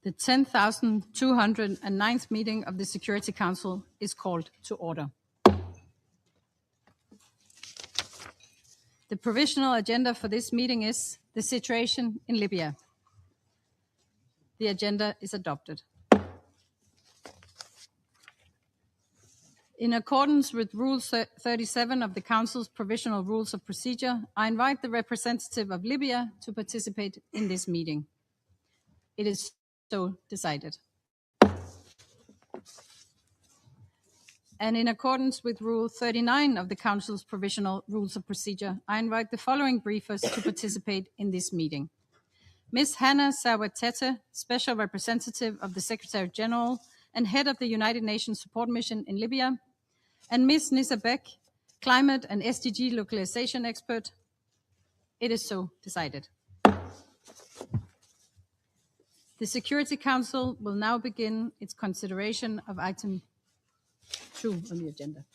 The 10,209th meeting of the Security Council is called to order. The provisional agenda for this meeting is the situation in Libya. The agenda is adopted. In accordance with Rule 37 of the Council's Provisional Rules of Procedure, I invite the representative of Libya to participate in this meeting. It is so decided. And in accordance with Rule 39 of the Council's Provisional Rules of Procedure, I invite the following briefers to participate in this meeting. Ms. Hannah Sawatete, Special Representative of the Secretary General and Head of the United Nations Support Mission in Libya, and Ms. Nissa Beck, Climate and SDG Localization Expert. It is so decided. The Security Council will now begin its consideration of item 2 on the agenda.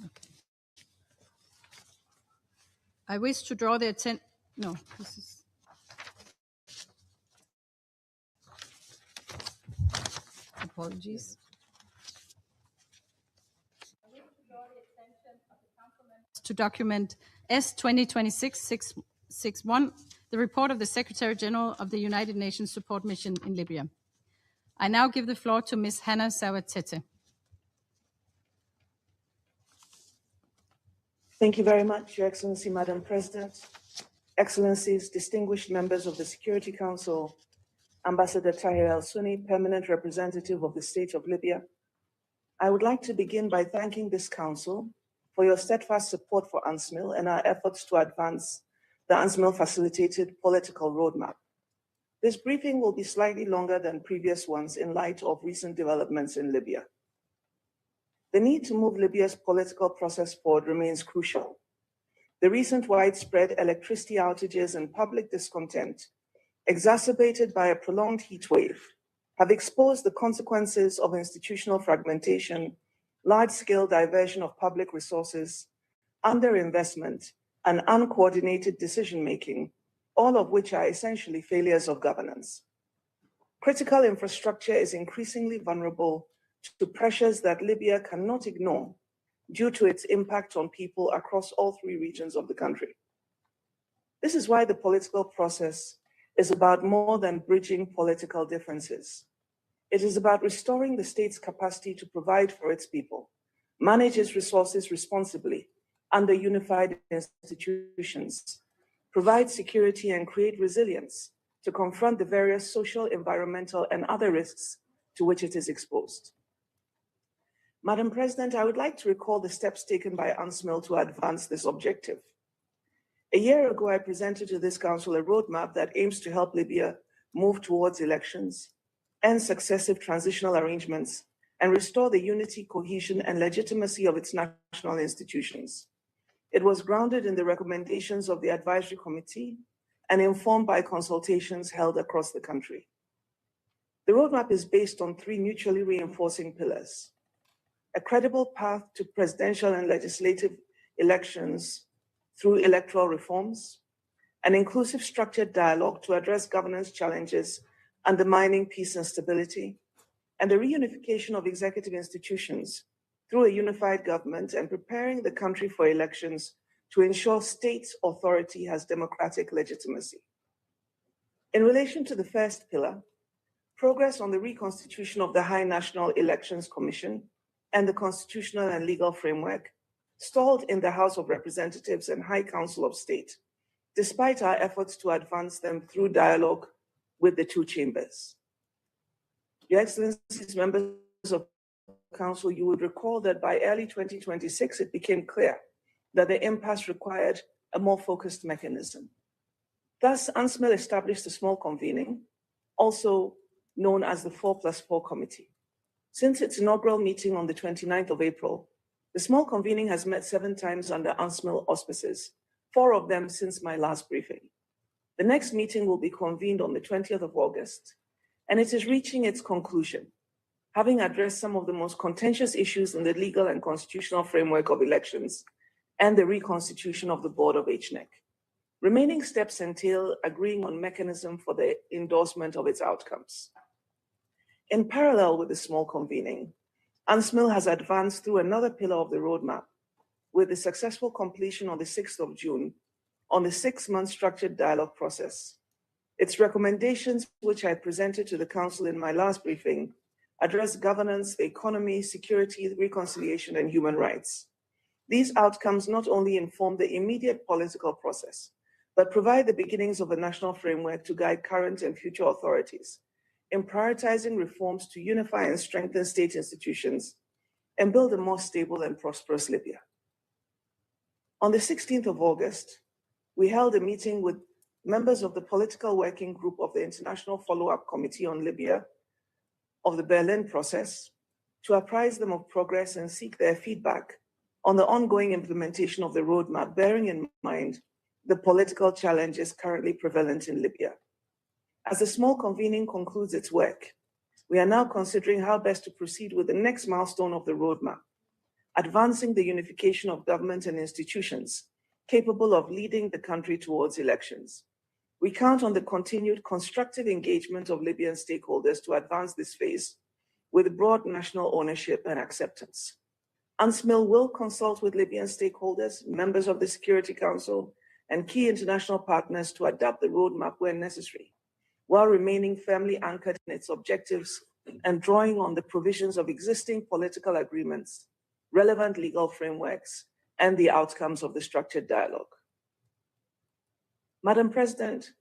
Okay. I wish to draw the attention. No, this is. Apologies. To document S 2026-661, the report of the Secretary General of the United Nations Support Mission in Libya. I now give the floor to Ms. Hannah Sawatete. Thank you very much, Your Excellency, Madam President, Excellencies, distinguished members of the Security Council, Ambassador Tahir El-Sunni, Permanent Representative of the State of Libya. I would like to begin by thanking this Council for your steadfast support for UNSMIL and our efforts to advance the UNSMIL-facilitated political roadmap. This briefing will be slightly longer than previous ones in light of recent developments in Libya. The need to move Libya's political process forward remains crucial. The recent widespread electricity outages and public discontent, exacerbated by a prolonged heat wave, have exposed the consequences of institutional fragmentation, large-scale diversion of public resources, underinvestment, and uncoordinated decision-making, all of which are essentially failures of governance. Critical infrastructure is increasingly vulnerable to pressures that Libya cannot ignore due to its impact on people across all 3 regions of the country. This is why the political process is about more than bridging political differences. It is about restoring the state's capacity to provide for its people, manage its resources responsibly under unified institutions, provide security and create resilience to confront the various social, environmental, and other risks to which it is exposed. Madam President, I would like to recall the steps taken by UNSMIL to advance this objective. A year ago, I presented to this Council a roadmap that aims to help Libya move towards elections, end successive transitional arrangements, and restore the unity, cohesion, and legitimacy of its national institutions. It was grounded in the recommendations of the Advisory Committee and informed by consultations held across the country. The roadmap is based on 3 mutually reinforcing pillars: a credible path to presidential and legislative elections through electoral reforms, an inclusive structured dialogue to address governance challenges undermining peace and stability, and the reunification of executive institutions through a unified government and preparing the country for elections to ensure state authority has democratic legitimacy. In relation to the first pillar, progress on the reconstitution of the High National Elections Commission and the constitutional and legal framework stalled in the House of Representatives and High Council of State, despite our efforts to advance them through dialogue with the 2 chambers. Your Excellencies, members of the Council, you would recall that by early 2026, it became clear that the impasse required a more focused mechanism. Thus, UNSMIL established a small convening, also known as the 4+4 Committee. Since its inaugural meeting on the 29th of April, the small convening has met 7 times under UNSMIL auspices, 4 of them since my last briefing. The next meeting will be convened on the 20th of August, and it is reaching its conclusion, having addressed some of the most contentious issues in the legal and constitutional framework of elections and the reconstitution of the board of HNEC. Remaining steps entail agreeing on mechanism for the endorsement of its outcomes. In parallel with the small convening, UNSMIL has advanced through another pillar of the roadmap with the successful completion on the 6th of June on the 6-month structured dialogue process. Its recommendations, which I presented to the Council in my last briefing, address governance, the economy, security, reconciliation, and human rights. These outcomes not only inform the immediate political process, but provide the beginnings of a national framework to guide current and future authorities in prioritizing reforms to unify and strengthen state institutions and build a more stable and prosperous Libya. On the 16th of August, we held a meeting with members of the political working group of the International Follow-up Committee on Libya of the Berlin process to apprise them of progress and seek their feedback on the ongoing implementation of the roadmap, bearing in mind the political challenges currently prevalent in Libya. As the small convening concludes its work, we are now considering how best to proceed with the next milestone of the roadmap, advancing the unification of government and institutions capable of leading the country towards elections. We count on the continued constructive engagement of Libyan stakeholders to advance this phase with broad national ownership and acceptance. UNSMIL will consult with Libyan stakeholders, members of the Security Council, and key international partners to adapt the roadmap where necessary, while remaining firmly anchored in its objectives and drawing on the provisions of existing political agreements, relevant legal frameworks, and the outcomes of the structured dialogue. Madam President,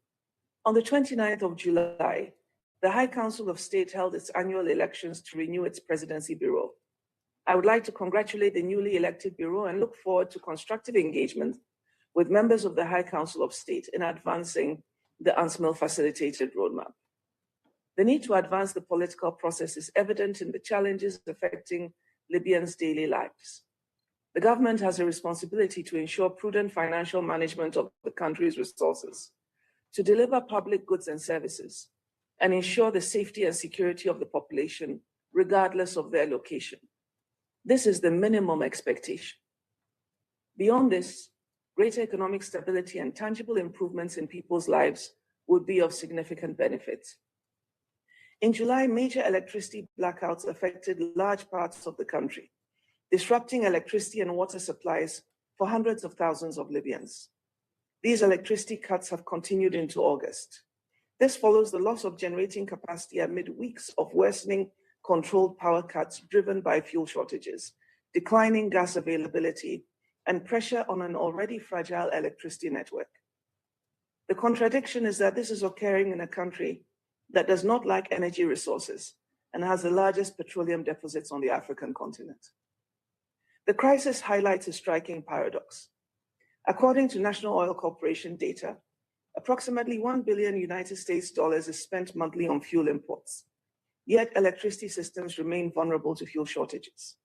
on the 29th of July, the High Council of State held its annual elections to renew its presidency bureau. I would like to congratulate the newly elected bureau and look forward to constructive engagement with members of the High Council of State in advancing the UNSMIL facilitated roadmap. The need to advance the political process is evident in the challenges affecting Libyans' daily lives. The government has a responsibility to ensure prudent financial management of the country's resources, to deliver public goods and services, and ensure the safety and security of the population, regardless of their location. This is the minimum expectation. Beyond this, greater economic stability and tangible improvements in people's lives would be of significant benefit. In July, major electricity blackouts affected large parts of the country, disrupting electricity and water supplies for hundreds of thousands of Libyans. These electricity cuts have continued into August. This follows the loss of generating capacity amid weeks of worsening controlled power cuts driven by fuel shortages, declining gas availability, and pressure on an already fragile electricity network. The contradiction is that this is occurring in a country that does not lack energy resources and has the largest petroleum deposits on the African continent. The crisis highlights a striking paradox. According to National Oil Corporation data, approximately $1 billion United States dollars is spent monthly on fuel imports. Yet electricity systems remain vulnerable to fuel shortages.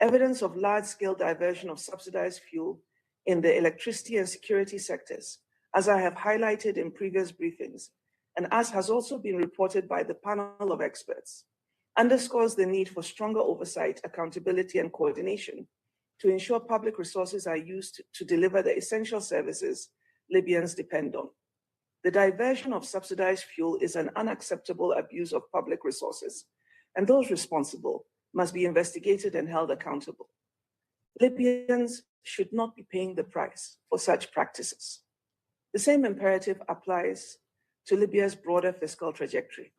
Evidence of large-scale diversion of subsidized fuel in the electricity and security sectors, as I have highlighted in previous briefings, and as has also been reported by the panel of experts, underscores the need for stronger oversight, accountability, and coordination to ensure public resources are used to deliver the essential services Libyans depend on. The diversion of subsidized fuel is an unacceptable abuse of public resources, and those responsible must be investigated and held accountable. Libyans should not be paying the price for such practices. The same imperative applies to Libya's broader fiscal trajectory.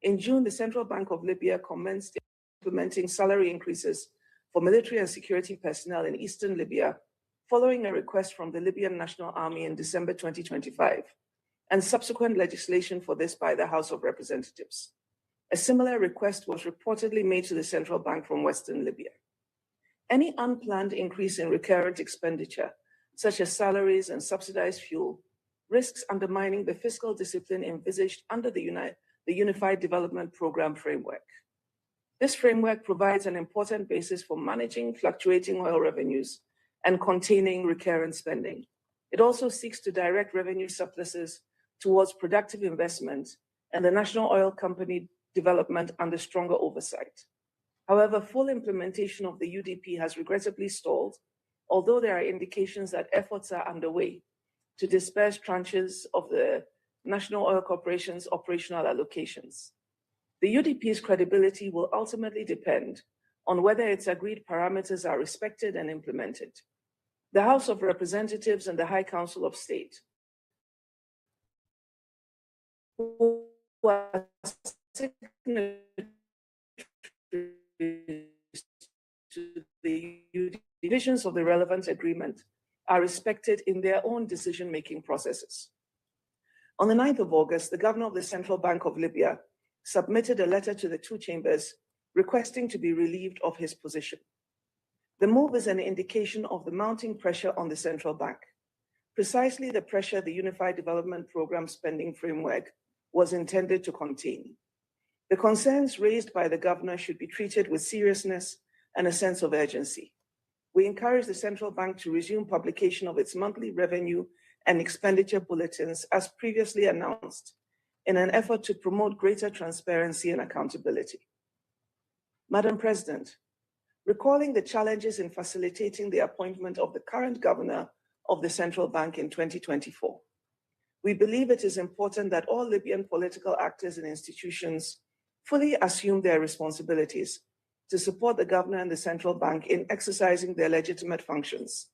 In June, the Central Bank of Libya commenced implementing salary increases for military and security personnel in eastern Libya, following a request from the Libyan National Army in December 2025, and subsequent legislation for this by the House of Representatives. A similar request was reportedly made to the central bank from Western Libya. Any unplanned increase in recurrent expenditure, such as salaries and subsidized fuel, risks undermining the fiscal discipline envisaged under the Unified Development Program framework. This framework provides an important basis for managing fluctuating oil revenues and containing recurrent spending. It also seeks to direct revenue surpluses towards productive investment and the national oil company development under stronger oversight. However, full implementation of the UDP has regrettably stalled, although there are indications that efforts are underway to disperse tranches of the National Oil Corporation's operational allocations. The UDP's credibility will ultimately depend on whether its agreed parameters are respected and implemented. The House of Representatives and the High Council of State, who are signatories to the UDP, divisions of the relevant agreement are respected in their own decision-making processes. On the 9th of August, the governor of the Central Bank of Libya submitted a letter to the two chambers requesting to be relieved of his position. The move is an indication of the mounting pressure on the central bank, precisely the pressure the Unified Development Program spending framework was intended to contain. The concerns raised by the governor should be treated with seriousness and a sense of urgency. We encourage the central bank to resume publication of its monthly revenue and expenditure bulletins as previously announced in an effort to promote greater transparency and accountability. Madam President, recalling the challenges in facilitating the appointment of the current governor of the central bank in 2024, we believe it is important that all Libyan political actors and institutions fully assume their responsibilities to support the governor and the central bank in exercising their legitimate functions.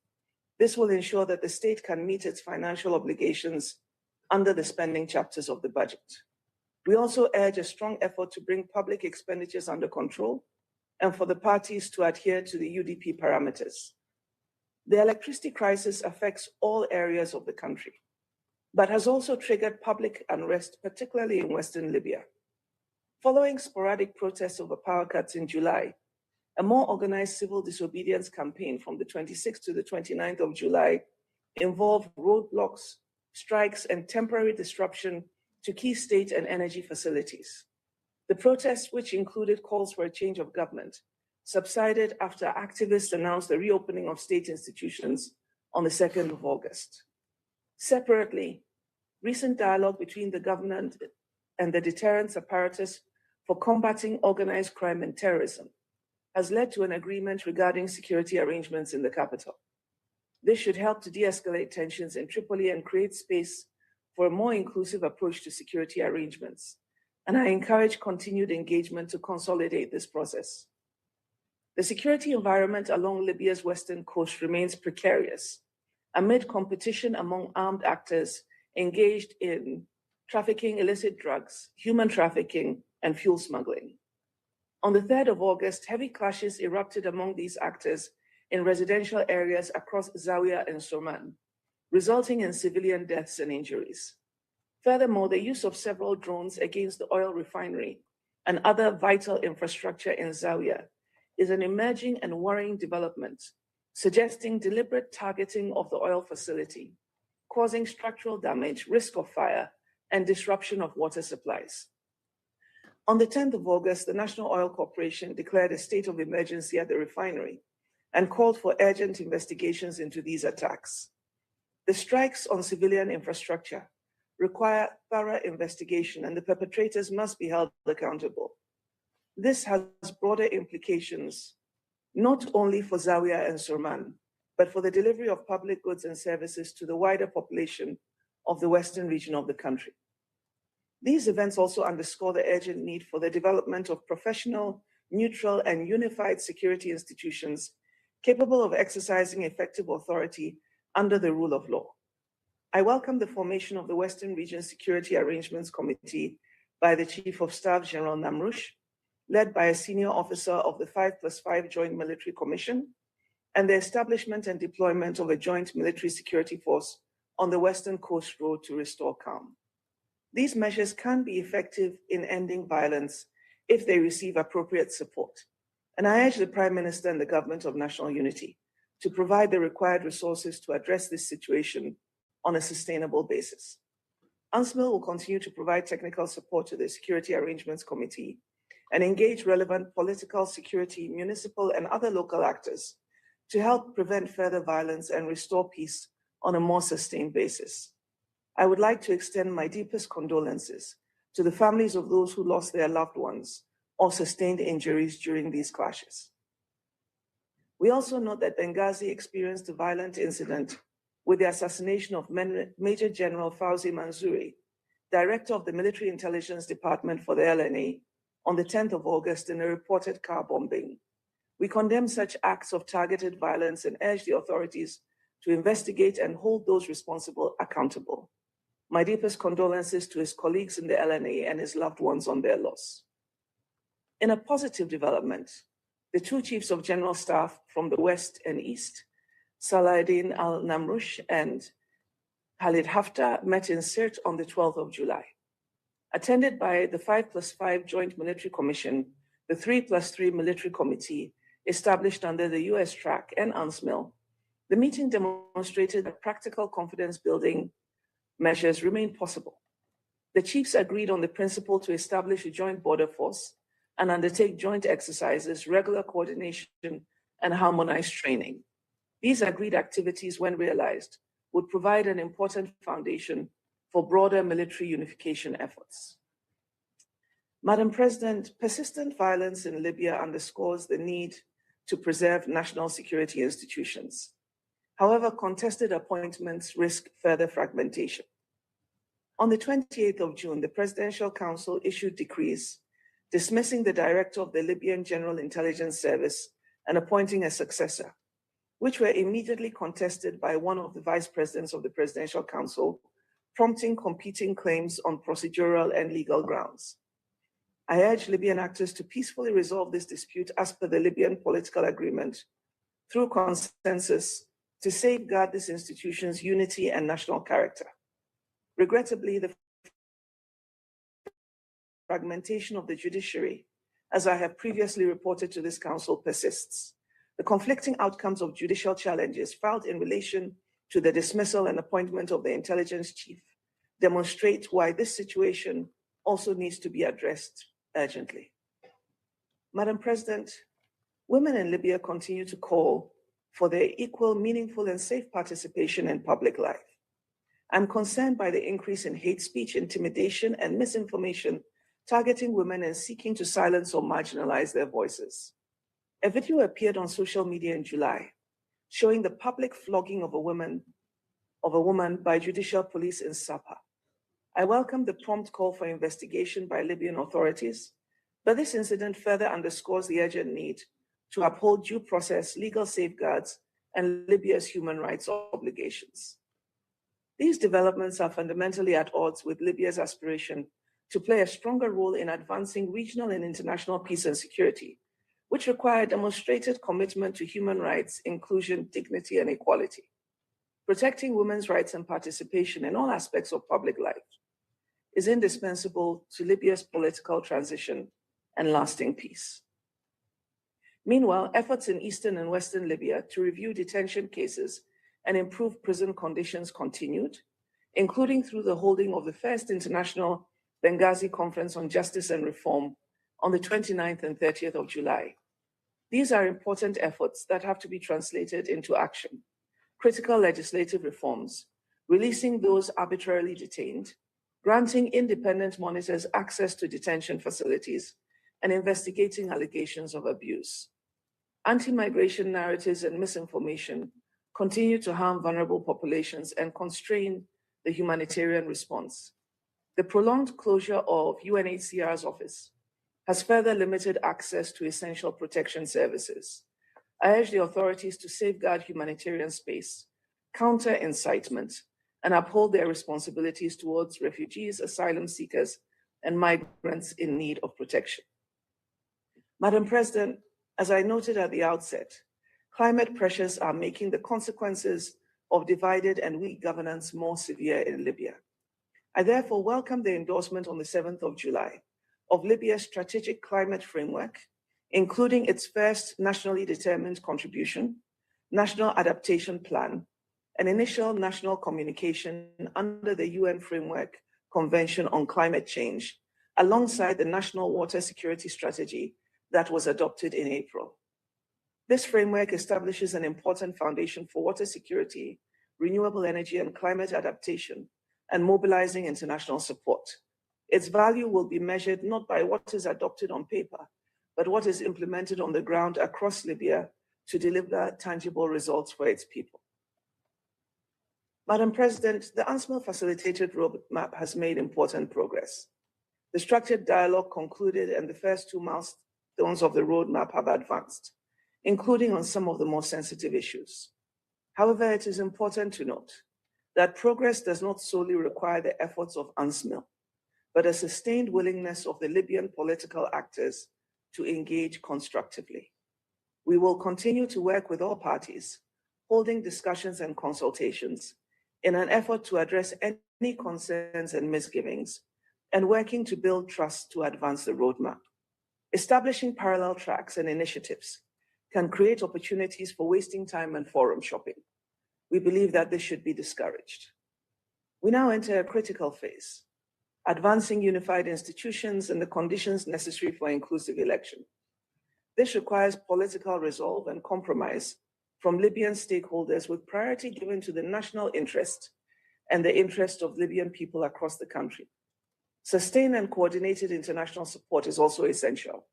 This will ensure that the state can meet its financial obligations under the spending chapters of the budget. We also urge a strong effort to bring public expenditures under control and for the parties to adhere to the UDP parameters. The electricity crisis affects all areas of the country, but has also triggered public unrest, particularly in Western Libya. Following sporadic protests over power cuts in July, a more organized civil disobedience campaign from the 26th to the 29th of July involved roadblocks, strikes, and temporary disruption to key state and energy facilities. The protests, which included calls for a change of government, subsided after activists announced the reopening of state institutions on the 2nd of August. Separately, recent dialogue between the government and the deterrence apparatus for combating organized crime and terrorism has led to an agreement regarding security arrangements in the capital. This should help to de-escalate tensions in Tripoli and create space for a more inclusive approach to security arrangements. And I encourage continued engagement to consolidate this process. The security environment along Libya's western coast remains precarious amid competition among armed actors engaged in trafficking illicit drugs, human trafficking, and fuel smuggling. On the 3rd of August, heavy clashes erupted among these actors in residential areas across Zawiya and Soman, resulting in civilian deaths and injuries. Furthermore, the use of several drones against the oil refinery and other vital infrastructure in Zawiya is an emerging and worrying development, suggesting deliberate targeting of the oil facility, causing structural damage, risk of fire, and disruption of water supplies. On the 10th of August, the National Oil Corporation declared a state of emergency at the refinery and called for urgent investigations into these attacks. The strikes on civilian infrastructure require thorough investigation, and the perpetrators must be held accountable. This has broader implications, not only for Zawiya and Soman, but for the delivery of public goods and services to the wider population of the western region of the country. These events also underscore the urgent need for the development of professional, neutral, and unified security institutions capable of exercising effective authority under the rule of law. I welcome the formation of the Western Region Security Arrangements Committee by the Chief of Staff, General Namrush, led by a senior officer of the 5+5 Joint Military Commission, and the establishment and deployment of a joint military security force on the Western Coast Road to restore calm. These measures can be effective in ending violence if they receive appropriate support. And I urge the Prime Minister and the Government of National Unity to provide the required resources to address this situation on a sustainable basis. UNSMIL will continue to provide technical support to the Security Arrangements Committee and engage relevant political, security, municipal, and other local actors to help prevent further violence and restore peace on a more sustained basis. I would like to extend my deepest condolences to the families of those who lost their loved ones or sustained injuries during these clashes. We also note that Benghazi experienced a violent incident with the assassination of Major General Fauzi Manzouri, Director of the Military Intelligence Department for the LNA, on the 10th of August in a reported car bombing. We condemn such acts of targeted violence and urge the authorities to investigate and hold those responsible accountable. My deepest condolences to his colleagues in the LNA and his loved ones on their loss. In a positive development, the two chiefs of general staff from the West and East, Salahuddin al-Namrush and Khalid Haftar, met in Sirte on the 12th of July. Attended by the 5+5 Joint Military Commission, the 3+3 Military Committee established under the US track and UNSMIL, the meeting demonstrated that practical confidence building measures remain possible. The chiefs agreed on the principle to establish a joint border force and undertake joint exercises, regular coordination, and harmonized training. These agreed activities, when realized, would provide an important foundation for broader military unification efforts. Madam President, persistent violence in Libya underscores the need to preserve national security institutions. However, contested appointments risk further fragmentation. On the 28th of June, the Presidential Council issued decrees dismissing the director of the Libyan General Intelligence Service and appointing a successor, which were immediately contested by one of the vice presidents of the Presidential Council, prompting competing claims on procedural and legal grounds. I urge Libyan actors to peacefully resolve this dispute as per the Libyan political agreement through consensus to safeguard this institution's unity and national character. Regrettably, the fragmentation of the judiciary, as I have previously reported to this council, persists. The conflicting outcomes of judicial challenges filed in relation to the dismissal and appointment of the intelligence chief demonstrate why this situation also needs to be addressed urgently. Madam President, women in Libya continue to call for their equal, meaningful, and safe participation in public life. I'm concerned by the increase in hate speech, intimidation, and misinformation targeting women and seeking to silence or marginalize their voices. A video appeared on social media in July showing the public flogging of a woman by judicial police in Sapa. I welcome the prompt call for investigation by Libyan authorities, but this incident further underscores the urgent need to uphold due process, legal safeguards, and Libya's human rights obligations. These developments are fundamentally at odds with Libya's aspiration to play a stronger role in advancing regional and international peace and security, which require a demonstrated commitment to human rights, inclusion, dignity, and equality. Protecting women's rights and participation in all aspects of public life is indispensable to Libya's political transition and lasting peace. Meanwhile, efforts in eastern and western Libya to review detention cases and improve prison conditions continued, including through the holding of the first International Benghazi Conference on Justice and Reform on the 29th and 30th of July. These are important efforts that have to be translated into action. Critical legislative reforms, releasing those arbitrarily detained, granting independent monitors access to detention facilities, and investigating allegations of abuse. Anti-migration narratives and misinformation continue to harm vulnerable populations and constrain the humanitarian response. The prolonged closure of UNHCR's office has further limited access to essential protection services. I urge the authorities to safeguard humanitarian space, counter incitement, and uphold their responsibilities towards refugees, asylum seekers, and migrants in need of protection. Madam President, as I noted at the outset, climate pressures are making the consequences of divided and weak governance more severe in Libya. I therefore welcome the endorsement on the 7th of July of Libya's strategic climate framework, including its first nationally determined contribution, national adaptation plan, and initial national communication under the UN Framework Convention on Climate Change, alongside the National Water Security Strategy that was adopted in April. This framework establishes an important foundation for water security, renewable energy, and climate adaptation, and mobilizing international support. Its value will be measured not by what is adopted on paper, but what is implemented on the ground across Libya to deliver tangible results for its people. Madam President, the UNSMIL facilitated roadmap has made important progress. The structured dialogue concluded and the first two milestones of the roadmap have advanced, including on some of the more sensitive issues. However, it is important to note that progress does not solely require the efforts of UNSMIL, but a sustained willingness of the Libyan political actors to engage constructively. We will continue to work with all parties, holding discussions and consultations in an effort to address any concerns and misgivings, and working to build trust to advance the roadmap. Establishing parallel tracks and initiatives can create opportunities for wasting time and forum shopping. We believe that this should be discouraged. We now enter a critical phase, advancing unified institutions and the conditions necessary for inclusive election. This requires political resolve and compromise from Libyan stakeholders with priority given to the national interest and the interest of Libyan people across the country. Sustained and coordinated international support is also essential.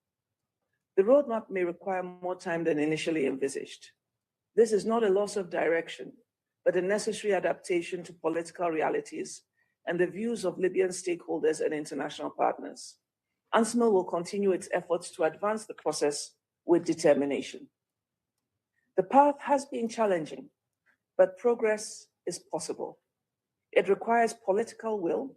The roadmap may require more time than initially envisaged. This is not a loss of direction, but a necessary adaptation to political realities and the views of Libyan stakeholders and international partners. UNSMIL will continue its efforts to advance the process with determination. The path has been challenging, but progress is possible. It requires political will,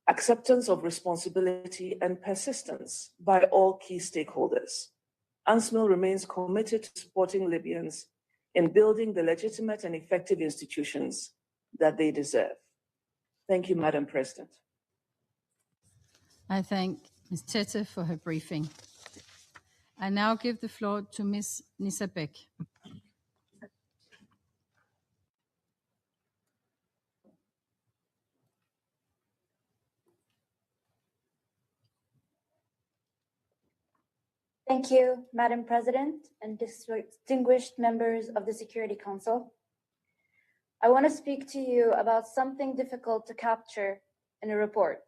acceptance of responsibility, and persistence by all key stakeholders. UNSMIL remains committed to supporting Libyans in building the legitimate and effective institutions that they deserve. Thank you, Madam President. I thank Ms. Tete for her briefing. I now give the floor to Ms. Nissa Beck. Thank you, Madam President and distinguished members of the Security Council. I want to speak to you about something difficult to capture in a report.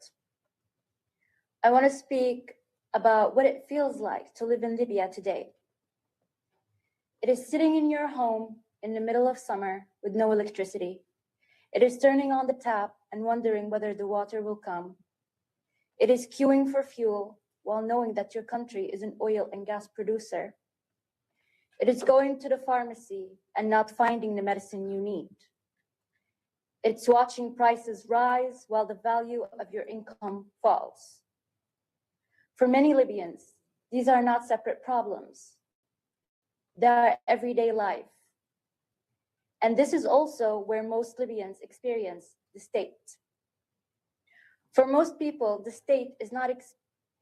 I want to speak about what it feels like to live in Libya today. It is sitting in your home in the middle of summer with no electricity. It is turning on the tap and wondering whether the water will come. It is queuing for fuel while knowing that your country is an oil and gas producer. It is going to the pharmacy and not finding the medicine you need. It's watching prices rise while the value of your income falls. For many Libyans, these are not separate problems. They are everyday life. And this is also where most Libyans experience the state. For most people, the state is not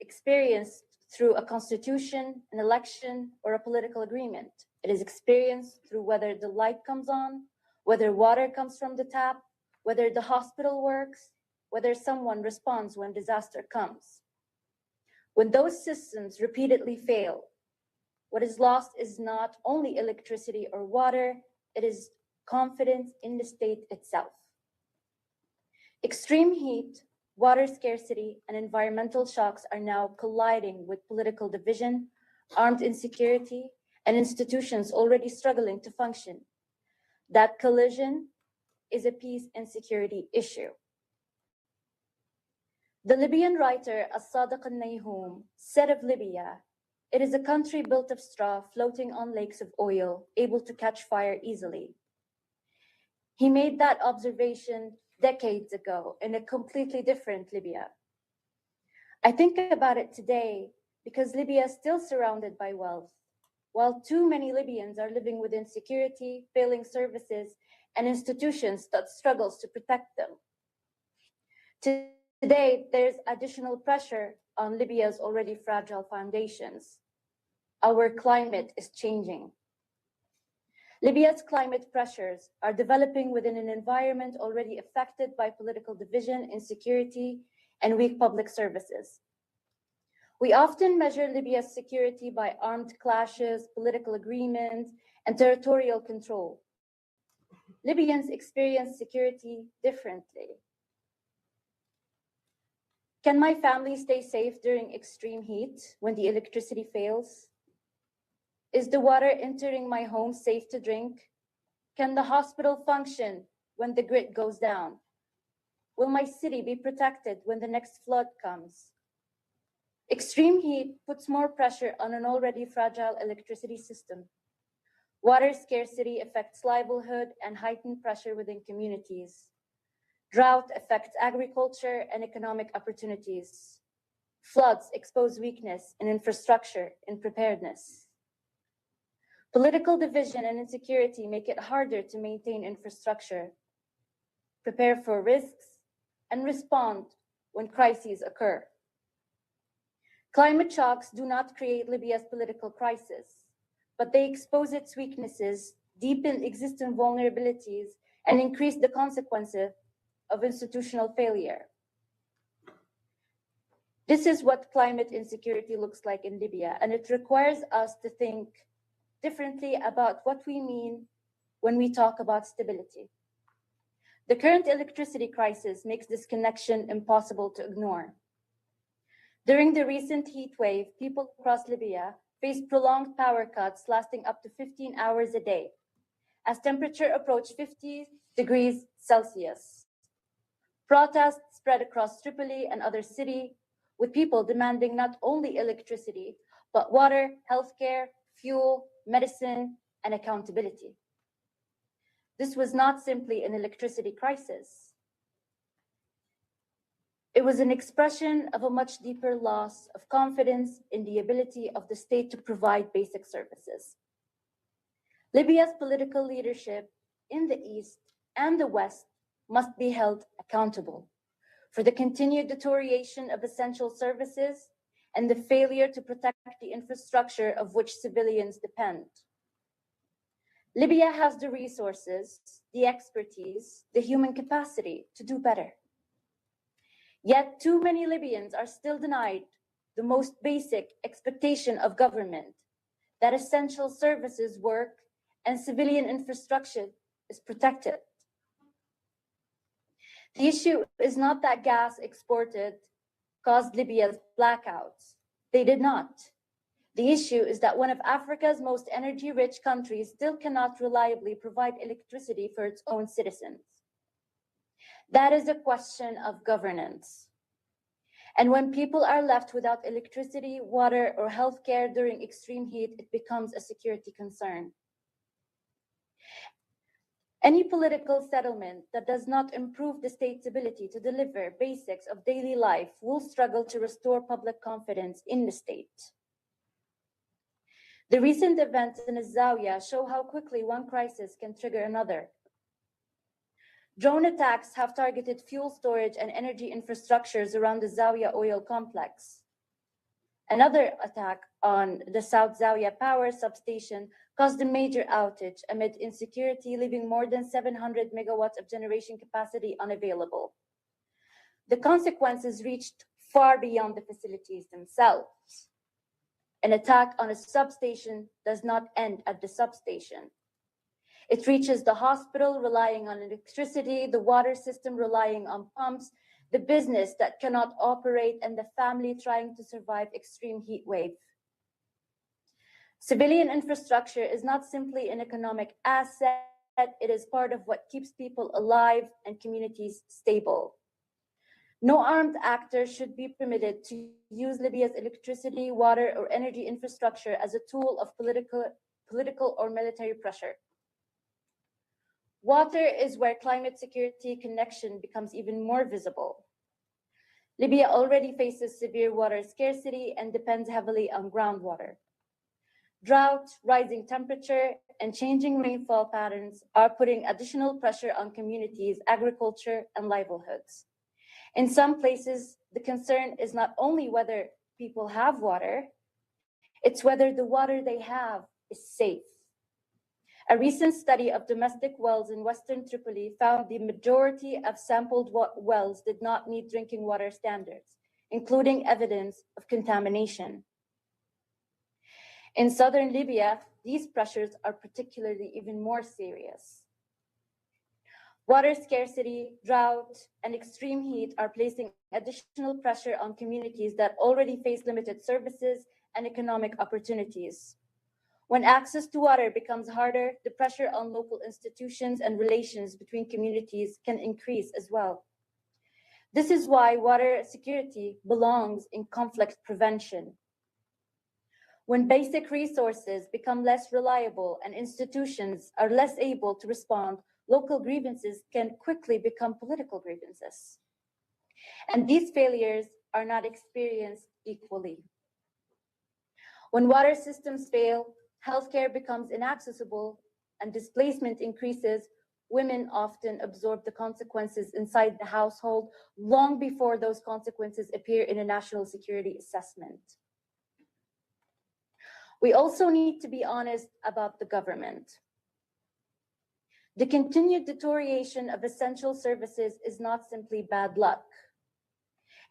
experienced through a constitution, an election, or a political agreement. It is experienced through whether the light comes on, whether water comes from the tap, whether the hospital works, whether someone responds when disaster comes. When those systems repeatedly fail, what is lost is not only electricity or water, it is confidence in the state itself. Extreme heat, water scarcity, and environmental shocks are now colliding with political division, armed insecurity, and institutions already struggling to function. That collision is a peace and security issue. The Libyan writer As-Sadiq al-Nayhoum said of Libya, "It is a country built of straw floating on lakes of oil, able to catch fire easily." He made that observation decades ago in a completely different Libya. I think about it today because Libya is still surrounded by wealth, while too many Libyans are living with insecurity, failing services, and institutions that struggles to protect them. Today, there's additional pressure on Libya's already fragile foundations. Our climate is changing. Libya's climate pressures are developing within an environment already affected by political division, insecurity, and weak public services. We often measure Libya's security by armed clashes, political agreements, and territorial control. Libyans experience security differently. Can my family stay safe during extreme heat when the electricity fails? Is the water entering my home safe to drink? Can the hospital function when the grid goes down? Will my city be protected when the next flood comes? Extreme heat puts more pressure on an already fragile electricity system. Water scarcity affects livelihood and heightened pressure within communities. Drought affects agriculture and economic opportunities. Floods expose weakness in infrastructure and preparedness. Political division and insecurity make it harder to maintain infrastructure, prepare for risks, and respond when crises occur. Climate shocks do not create Libya's political crisis, but they expose its weaknesses, deepen existing vulnerabilities, and increase the consequences of institutional failure. This is what climate insecurity looks like in Libya, and it requires us to think differently about what we mean when we talk about stability. The current electricity crisis makes this connection impossible to ignore. During the recent heat wave, people across Libya faced prolonged power cuts lasting up to 15 hours a day, as temperature approached 50 degrees Celsius. Protests spread across Tripoli and other cities, with people demanding not only electricity, but water, healthcare, fuel, medicine, and accountability. This was not simply an electricity crisis. It was an expression of a much deeper loss of confidence in the ability of the state to provide basic services. Libya's political leadership in the East and the West must be held accountable for the continued deterioration of essential services and the failure to protect the infrastructure of which civilians depend. Libya has the resources, the expertise, the human capacity to do better. Yet too many Libyans are still denied the most basic expectation of government, that essential services work and civilian infrastructure is protected. The issue is not that gas exported caused Libya's blackouts. They did not. The issue is that one of Africa's most energy-rich countries still cannot reliably provide electricity for its own citizens. That is a question of governance. And when people are left without electricity, water, or healthcare during extreme heat, it becomes a security concern. Any political settlement that does not improve the state's ability to deliver basics of daily life will struggle to restore public confidence in the state. The recent events in Zawiya show how quickly one crisis can trigger another. Drone attacks have targeted fuel storage and energy infrastructures around the Zawiya oil complex. Another attack on the South Zawiya power substation caused a major outage amid insecurity, leaving more than 700 megawatts of generation capacity unavailable. The consequences reached far beyond the facilities themselves. An attack on a substation does not end at the substation. It reaches the hospital relying on electricity, the water system relying on pumps, the business that cannot operate, and the family trying to survive extreme heat wave. Civilian infrastructure is not simply an economic asset, it is part of what keeps people alive and communities stable. No armed actor should be permitted to use Libya's electricity, water, or energy infrastructure as a tool of political or military pressure. Water is where climate security connection becomes even more visible. Libya already faces severe water scarcity and depends heavily on groundwater. Drought, rising temperature, and changing rainfall patterns are putting additional pressure on communities, agriculture, and livelihoods. In some places, the concern is not only whether people have water, it's whether the water they have is safe. A recent study of domestic wells in Western Tripoli found the majority of sampled wells did not meet drinking water standards, including evidence of contamination. In southern Libya, these pressures are particularly even more serious. Water scarcity, drought, and extreme heat are placing additional pressure on communities that already face limited services and economic opportunities. When access to water becomes harder, the pressure on local institutions and relations between communities can increase as well. This is why water security belongs in conflict prevention. When basic resources become less reliable and institutions are less able to respond, local grievances can quickly become political grievances. And these failures are not experienced equally. When water systems fail, healthcare becomes inaccessible and displacement increases, women often absorb the consequences inside the household long before those consequences appear in a national security assessment. We also need to be honest about the government. The continued deterioration of essential services is not simply bad luck.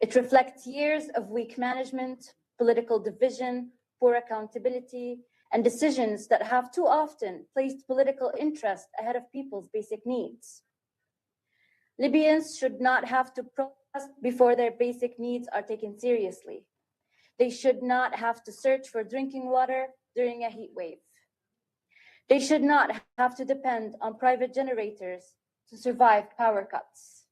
It reflects years of weak management, political division, poor accountability, and decisions that have too often placed political interest ahead of people's basic needs. Libyans should not have to protest before their basic needs are taken seriously. They should not have to search for drinking water during a heat wave. They should not have to depend on private generators to survive power cuts.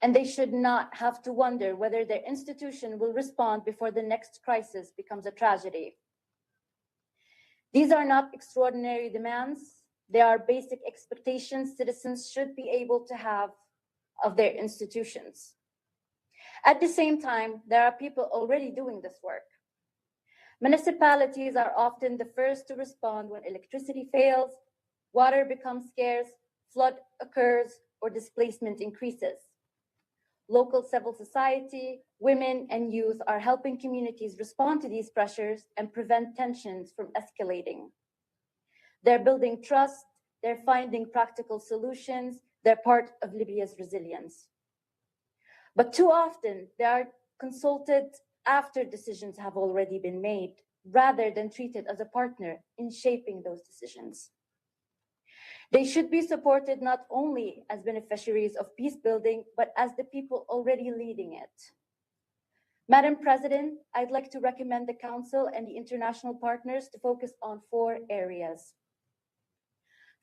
And they should not have to wonder whether their institution will respond before the next crisis becomes a tragedy. These are not extraordinary demands. They are basic expectations citizens should be able to have of their institutions. At the same time, there are people already doing this work. Municipalities are often the first to respond when electricity fails, water becomes scarce, flood occurs, or displacement increases. Local civil society, women, and youth are helping communities respond to these pressures and prevent tensions from escalating. They're building trust, they're finding practical solutions, they're part of Libya's resilience. But too often, they are consulted after decisions have already been made, rather than treated as a partner in shaping those decisions. They should be supported not only as beneficiaries of peace building, but as the people already leading it. Madam President, I'd like to recommend the Council and the international partners to focus on 4 areas.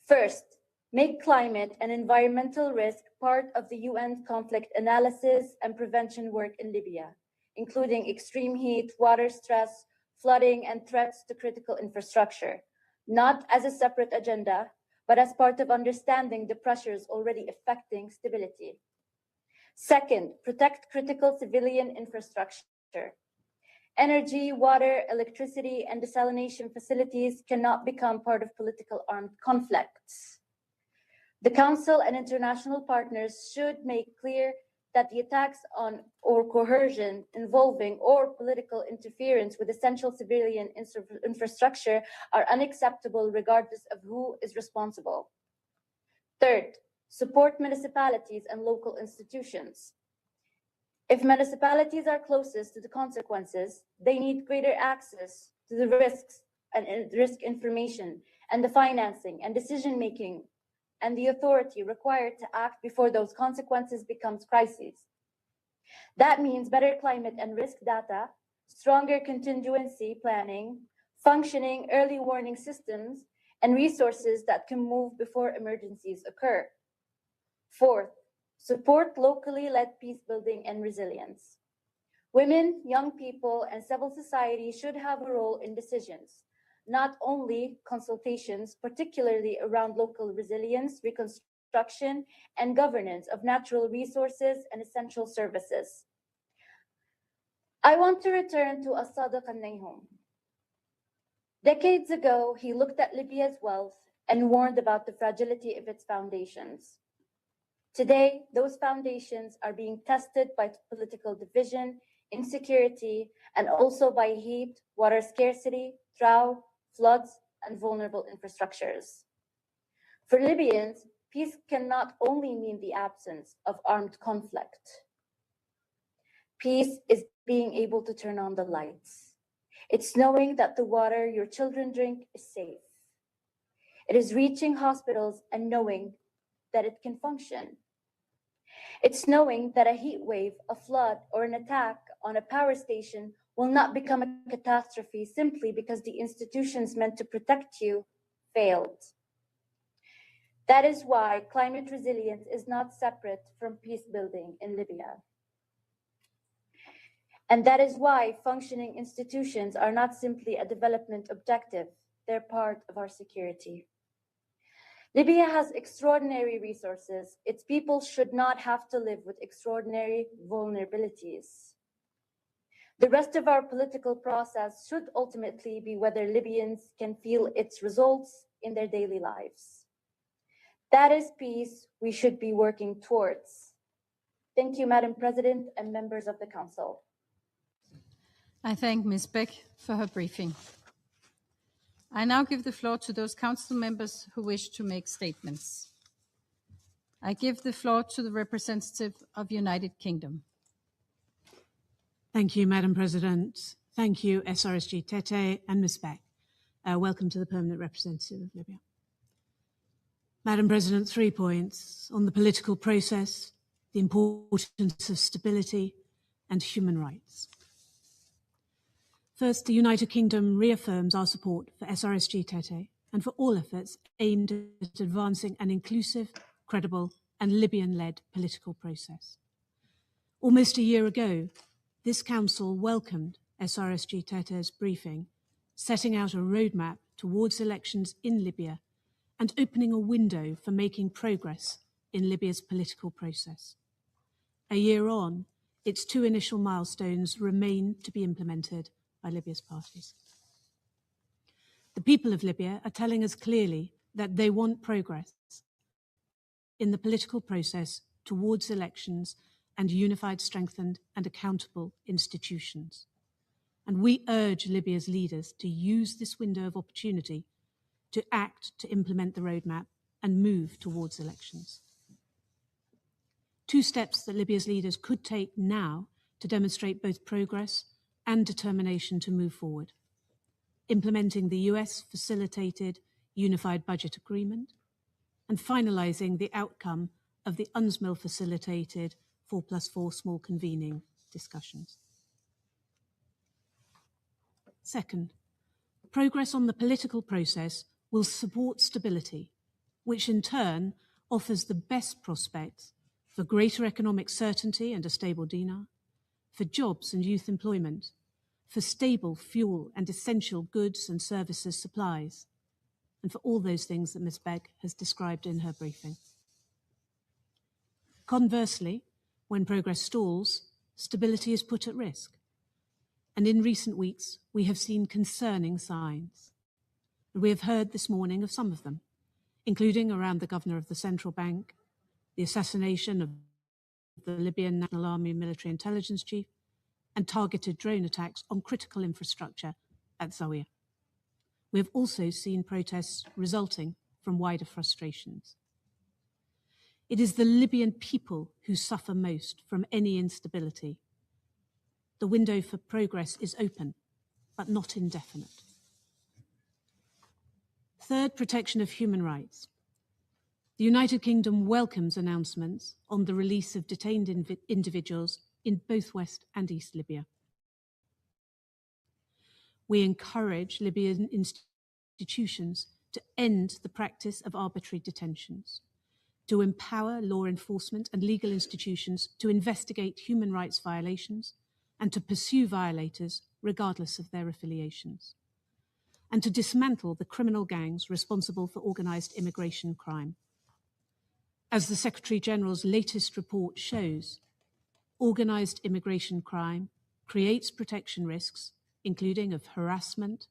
First, make climate and environmental risk part of the UN conflict analysis and prevention work in Libya, including extreme heat, water stress, flooding, and threats to critical infrastructure, not as a separate agenda, but as part of understanding the pressures already affecting stability. Second, protect critical civilian infrastructure. Energy, water, electricity, and desalination facilities cannot become part of political armed conflicts. The Council and international partners should make clear that the attacks on or coercion involving or political interference with essential civilian infrastructure are unacceptable regardless of who is responsible. Third, support municipalities and local institutions. If municipalities are closest to the consequences, they need greater access to the risks and risk information and the financing and decision-making and the authority required to act before those consequences becomes crises. That means better climate and risk data, stronger contingency planning, functioning early warning systems, and resources that can move before emergencies occur. Fourth, support locally led peace building and resilience. Women, young people, and civil society should have a role in decisions, not only consultations, particularly around local resilience, reconstruction, and governance of natural resources and essential services. I want to return to As-Sadiq al-Nayhum. Decades ago, he looked at Libya's wealth and warned about the fragility of its foundations. Today, those foundations are being tested by political division, insecurity, and also by heat, water scarcity, drought, floods, and vulnerable infrastructures. For Libyans, peace can not only mean the absence of armed conflict. Peace is being able to turn on the lights. It's knowing that the water your children drink is safe. It is reaching hospitals and knowing that it can function. It's knowing that a heat wave, a flood, or an attack on a power station will not become a catastrophe simply because the institutions meant to protect you failed. That is why climate resilience is not separate from peace building in Libya. And that is why functioning institutions are not simply a development objective, they're part of our security. Libya has extraordinary resources. Its people should not have to live with extraordinary vulnerabilities. The rest of our political process should ultimately be whether Libyans can feel its results in their daily lives. That is peace we should be working towards. Thank you, Madam President and members of the Council. I thank Ms. Beck for her briefing. I now give the floor to those council members who wish to make statements. I give the floor to the representative of United Kingdom. Thank you, Madam President. Thank you, SRSG Tete and Ms. Beck. Welcome to the Permanent Representative of Libya. Madam President, 3 points on the political process, the importance of stability and human rights. First, the United Kingdom reaffirms our support for SRSG Tete and for all efforts aimed at advancing an inclusive, credible and Libyan-led political process. Almost a year ago, this Council welcomed SRSG Tete's briefing, setting out a roadmap towards elections in Libya and opening a window for making progress in Libya's political process. A year on, its 2 initial milestones remain to be implemented by Libya's parties. The people of Libya are telling us clearly that they want progress in the political process towards elections and unified, strengthened and accountable institutions. And we urge Libya's leaders to use this window of opportunity to act to implement the roadmap and move towards elections. 2 steps that Libya's leaders could take now to demonstrate both progress and determination to move forward: implementing the US-facilitated Unified Budget Agreement and finalising the outcome of the UNSMIL-facilitated 4+4 small convening discussions. Second, progress on the political process will support stability, which in turn offers the best prospects for greater economic certainty and a stable dinar, for jobs and youth employment, for stable fuel and essential goods and services supplies, and for all those things that Ms. Begg has described in her briefing. Conversely, when progress stalls, stability is put at risk. And in recent weeks, we have seen concerning signs. And we have heard this morning of some of them, including around the governor of the central bank, the assassination of the Libyan National Army military intelligence chief, and targeted drone attacks on critical infrastructure at Zawiya. We have also seen protests resulting from wider frustrations. It is the Libyan people who suffer most from any instability. The window for progress is open, but not indefinite. Third, protection of human rights. The United Kingdom welcomes announcements on the release of detained individuals in both West and East Libya. We encourage Libyan institutions to end the practice of arbitrary detentions, to empower law enforcement and legal institutions to investigate human rights violations and to pursue violators regardless of their affiliations, and to dismantle the criminal gangs responsible for organised immigration crime. As the Secretary-General's latest report shows, organised immigration crime creates protection risks, including of harassment,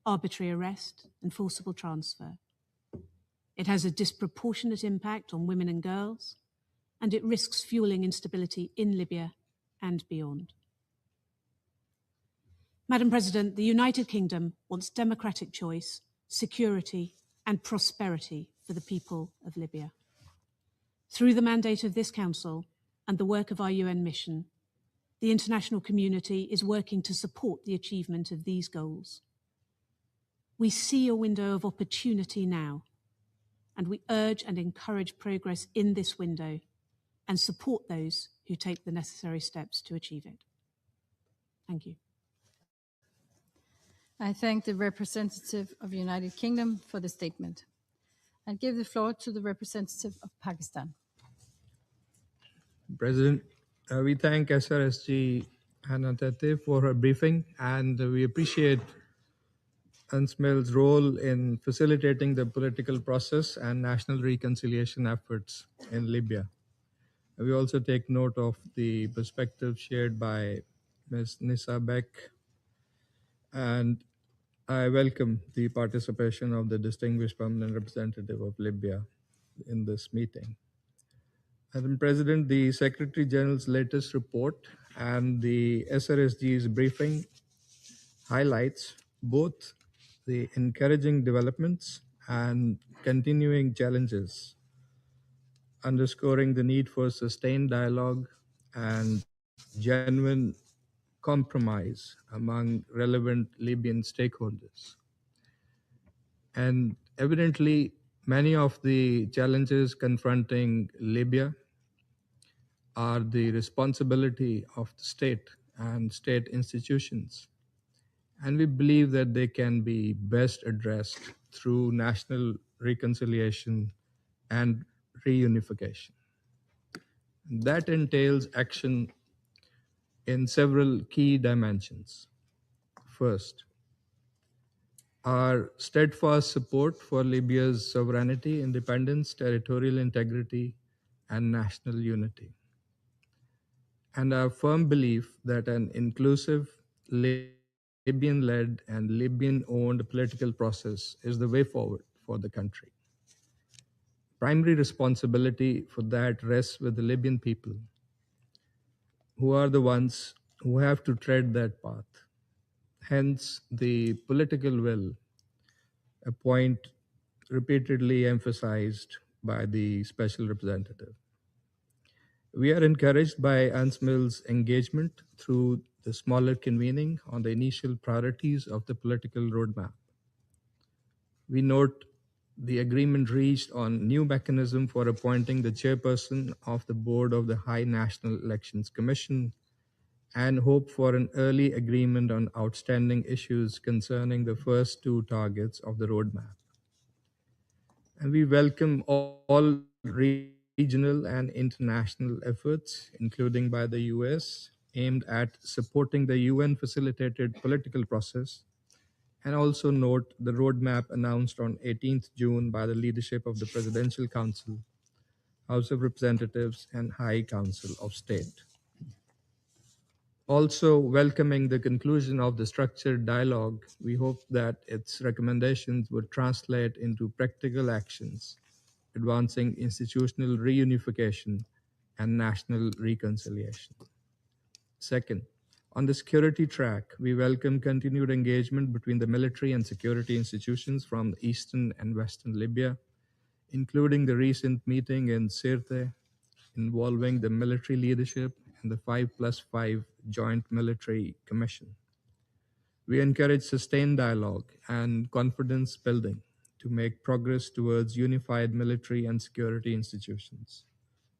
arbitrary arrest, and forcible transfer. It has a disproportionate impact on women and girls, and it risks fueling instability in Libya and beyond. Madam President, the United Kingdom wants democratic choice, security, and prosperity for the people of Libya. Through the mandate of this Council and the work of our UN mission, the international community is working to support the achievement of these goals. We see a window of opportunity now, and we urge and encourage progress in this window and support those who take the necessary steps to achieve it. Thank you. I thank the representative of the United Kingdom for the statement. I give the floor to the representative of Pakistan. President, we thank SRSG Hannah Tete for her briefing, and we appreciate UNSMIL's role in facilitating the political process and national reconciliation efforts in Libya. We also take note of the perspective shared by Ms. Nissa Beck, and I welcome the participation of the distinguished permanent representative of Libya in this meeting. Madam President, the Secretary General's latest report and the SRSG's briefing highlights both the encouraging developments and continuing challenges, underscoring the need for sustained dialogue and genuine compromise among relevant Libyan stakeholders. And evidently, many of the challenges confronting Libya are the responsibility of the state and state institutions. And we believe that they can be best addressed through national reconciliation and reunification. That entails action in several key dimensions. First, our steadfast support for Libya's sovereignty, independence, territorial integrity, and national unity. And our firm belief that an inclusive, Libyan led, and Libyan owned political process is the way forward for the country. Primary responsibility for that rests with the Libyan people, who are the ones who have to tread that path. Hence, the political will, a point repeatedly emphasized by the special representative. We are encouraged by UNSMIL's engagement through the smaller convening on the initial priorities of the political roadmap. We note the agreement reached on new mechanism for appointing the chairperson of the board of the High National Elections Commission and hope for an early agreement on outstanding issues concerning the first two targets of the roadmap. And we welcome all regional and international efforts, including by the US, aimed at supporting the UN facilitated political process, and also note the roadmap announced on 18th June by the leadership of the Presidential Council, House of Representatives, and High Council of State. Also, welcoming the conclusion of the structured dialogue, we hope that its recommendations would translate into practical actions, advancing institutional reunification and national reconciliation. Second, on the security track, we welcome continued engagement between the military and security institutions from eastern and western Libya, including the recent meeting in Sirte involving the military leadership and the 5+5 Joint Military Commission. We encourage sustained dialogue and confidence building to make progress towards unified military and security institutions.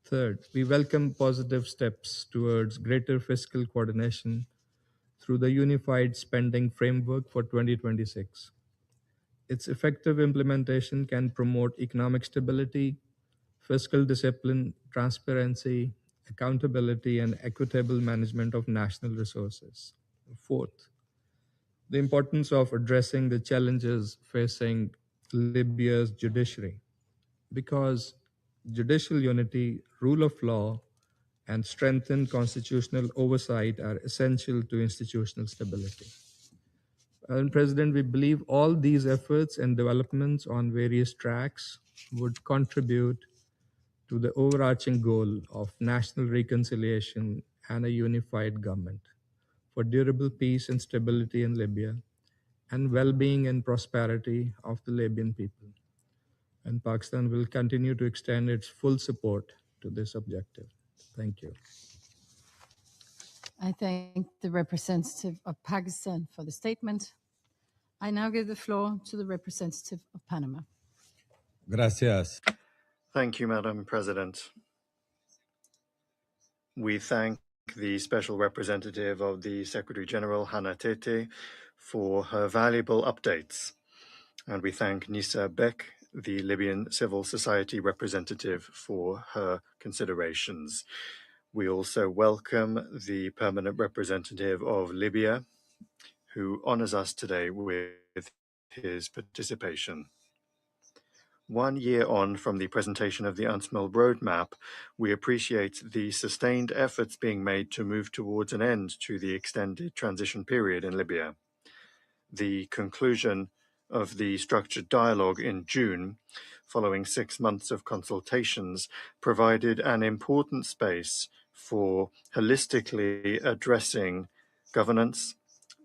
Third, we welcome positive steps towards greater fiscal coordination through the Unified Spending Framework for 2026. Its effective implementation can promote economic stability, fiscal discipline, transparency, accountability, and equitable management of national resources. Fourth, the importance of addressing the challenges facing Libya's judiciary, because judicial unity, rule of law, and strengthened constitutional oversight are essential to institutional stability. Madam President, we believe all these efforts and developments on various tracks would contribute to the overarching goal of national reconciliation and a unified government for durable peace and stability in Libya and well-being and prosperity of the Libyan people. And Pakistan will continue to extend its full support to this objective. Thank you. I thank the representative of Pakistan for the statement. I now give the floor to the representative of Panama. Gracias. Thank you, Madam President. We thank the Special Representative of the Secretary General, Hannah Tete, for her valuable updates. And we thank Nisa Beck, the Libyan Civil Society representative, for her considerations. We also welcome the Permanent Representative of Libya, who honors us today with his participation. 1 year on from the presentation of the UNSMIL roadmap, we appreciate the sustained efforts being made to move towards an end to the extended transition period in Libya. The conclusion of the structured dialogue in June, following 6 months of consultations, provided an important space for holistically addressing governance,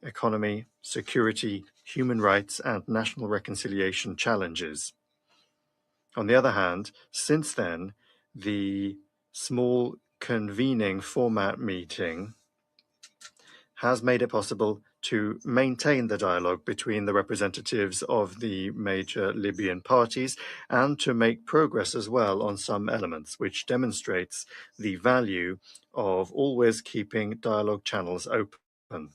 economy, security, human rights, and national reconciliation challenges. On the other hand, since then, the small convening format meeting has made it possible to maintain the dialogue between the representatives of the major Libyan parties and to make progress as well on some elements, which demonstrates the value of always keeping dialogue channels open.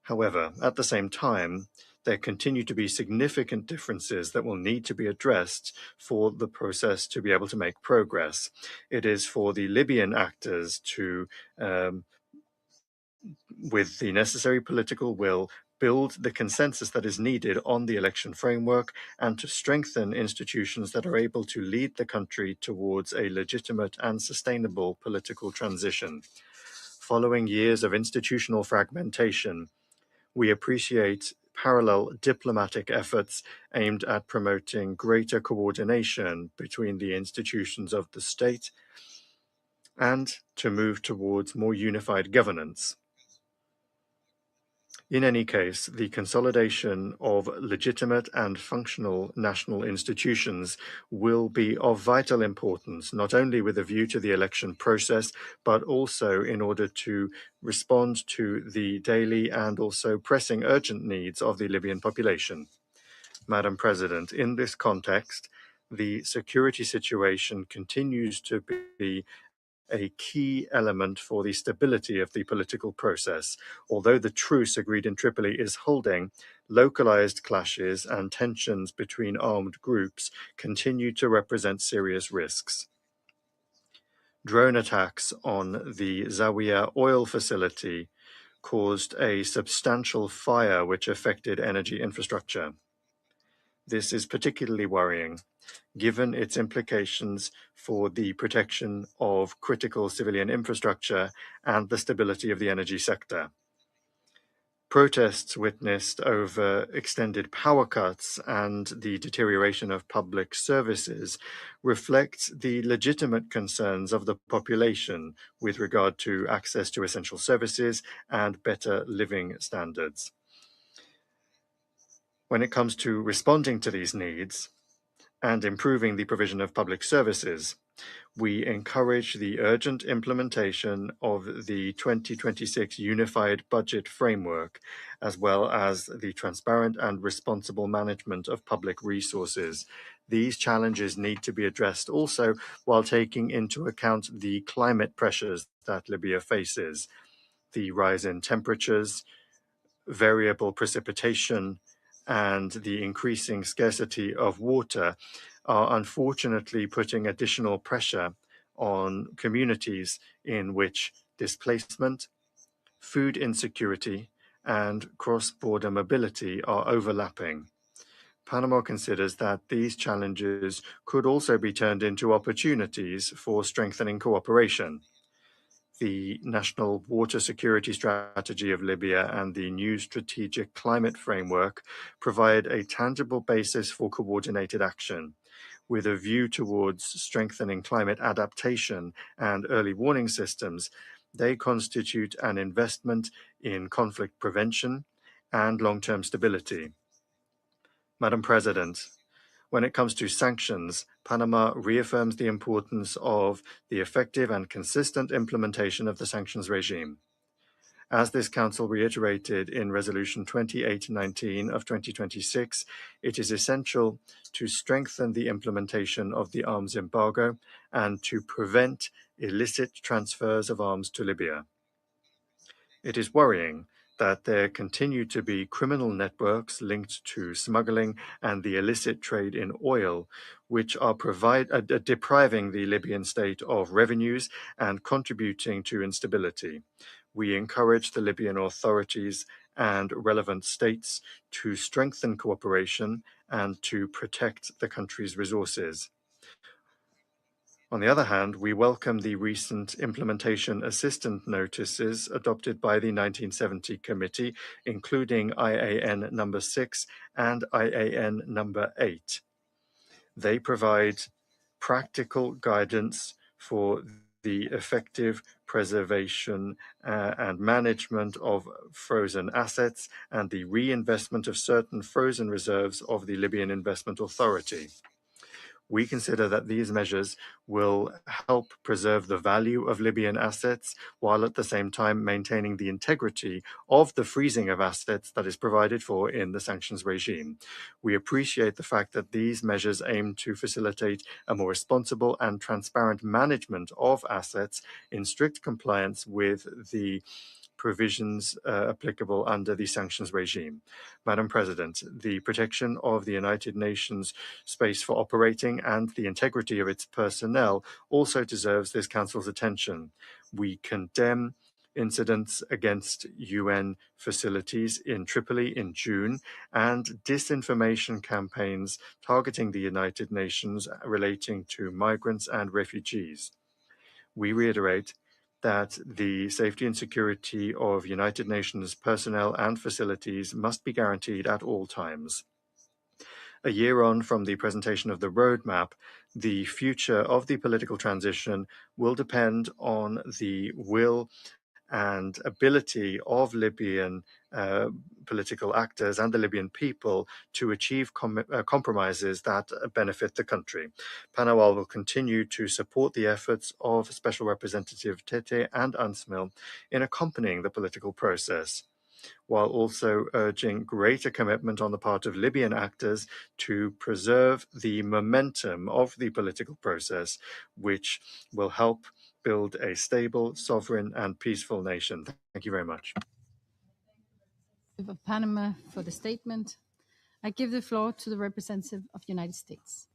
However, at the same time, there continue to be significant differences that will need to be addressed for the process to be able to make progress. It is for the Libyan actors to with the necessary political will, build the consensus that is needed on the election framework and to strengthen institutions that are able to lead the country towards a legitimate and sustainable political transition. Following years of institutional fragmentation, we appreciate parallel diplomatic efforts aimed at promoting greater coordination between the institutions of the state and to move towards more unified governance. In any case, the consolidation of legitimate and functional national institutions will be of vital importance, not only with a view to the election process, but also in order to respond to the daily and also pressing urgent needs of the Libyan population. Madam President, in this context, the security situation continues to be a key element for the stability of the political process. Although the truce agreed in Tripoli is holding, localized clashes and tensions between armed groups continue to represent serious risks. Drone attacks on the Zawiya oil facility caused a substantial fire which affected energy infrastructure. This is particularly worrying, given its implications for the protection of critical civilian infrastructure and the stability of the energy sector. Protests witnessed over extended power cuts and the deterioration of public services reflect the legitimate concerns of the population with regard to access to essential services and better living standards. When it comes to responding to these needs, and improving the provision of public services, we encourage the urgent implementation of the 2026 Unified Budget Framework, as well as the transparent and responsible management of public resources. These challenges need to be addressed also while taking into account the climate pressures that Libya faces, the rise in temperatures, variable precipitation, and the increasing scarcity of water are unfortunately putting additional pressure on communities in which displacement, food insecurity, and cross-border mobility are overlapping. Panama considers that these challenges could also be turned into opportunities for strengthening cooperation. The National Water Security Strategy of Libya and the new Strategic Climate Framework provide a tangible basis for coordinated action, with a view towards strengthening climate adaptation and early warning systems. They constitute an investment in conflict prevention and long-term stability. Madam President, when it comes to sanctions, Panama reaffirms the importance of the effective and consistent implementation of the sanctions regime. As this Council reiterated in Resolution 2819 of 2026, it is essential to strengthen the implementation of the arms embargo and to prevent illicit transfers of arms to Libya. It is worrying that there continue to be criminal networks linked to smuggling and the illicit trade in oil, which are depriving the Libyan state of revenues and contributing to instability. We encourage the Libyan authorities and relevant states to strengthen cooperation and to protect the country's resources. On the other hand, we welcome the recent implementation assistance notices adopted by the 1970 Committee, including IAN number 6 and IAN number 8. They provide practical guidance for the effective preservation and management of frozen assets and the reinvestment of certain frozen reserves of the Libyan Investment Authority. We consider that these measures will help preserve the value of Libyan assets while at the same time maintaining the integrity of the freezing of assets that is provided for in the sanctions regime. We appreciate the fact that these measures aim to facilitate a more responsible and transparent management of assets in strict compliance with the provisions applicable under the sanctions regime. Madam President, the protection of the United Nations space for operating and the integrity of its personnel also deserves this Council's attention. We condemn incidents against UN facilities in Tripoli in June and disinformation campaigns targeting the United Nations relating to migrants and refugees. We reiterate that the safety and security of United Nations personnel and facilities must be guaranteed at all times. A year on from the presentation of the roadmap, the future of the political transition will depend on the will and ability of Libyan political actors and the Libyan people to achieve compromises that benefit the country. Panawal will continue to support the efforts of Special Representative Tete and UNSMIL in accompanying the political process, while also urging greater commitment on the part of Libyan actors to preserve the momentum of the political process, which will help build a stable, sovereign, and peaceful nation. Thank you very much. Of Panama for the statement. I give the floor to the representative of the United States.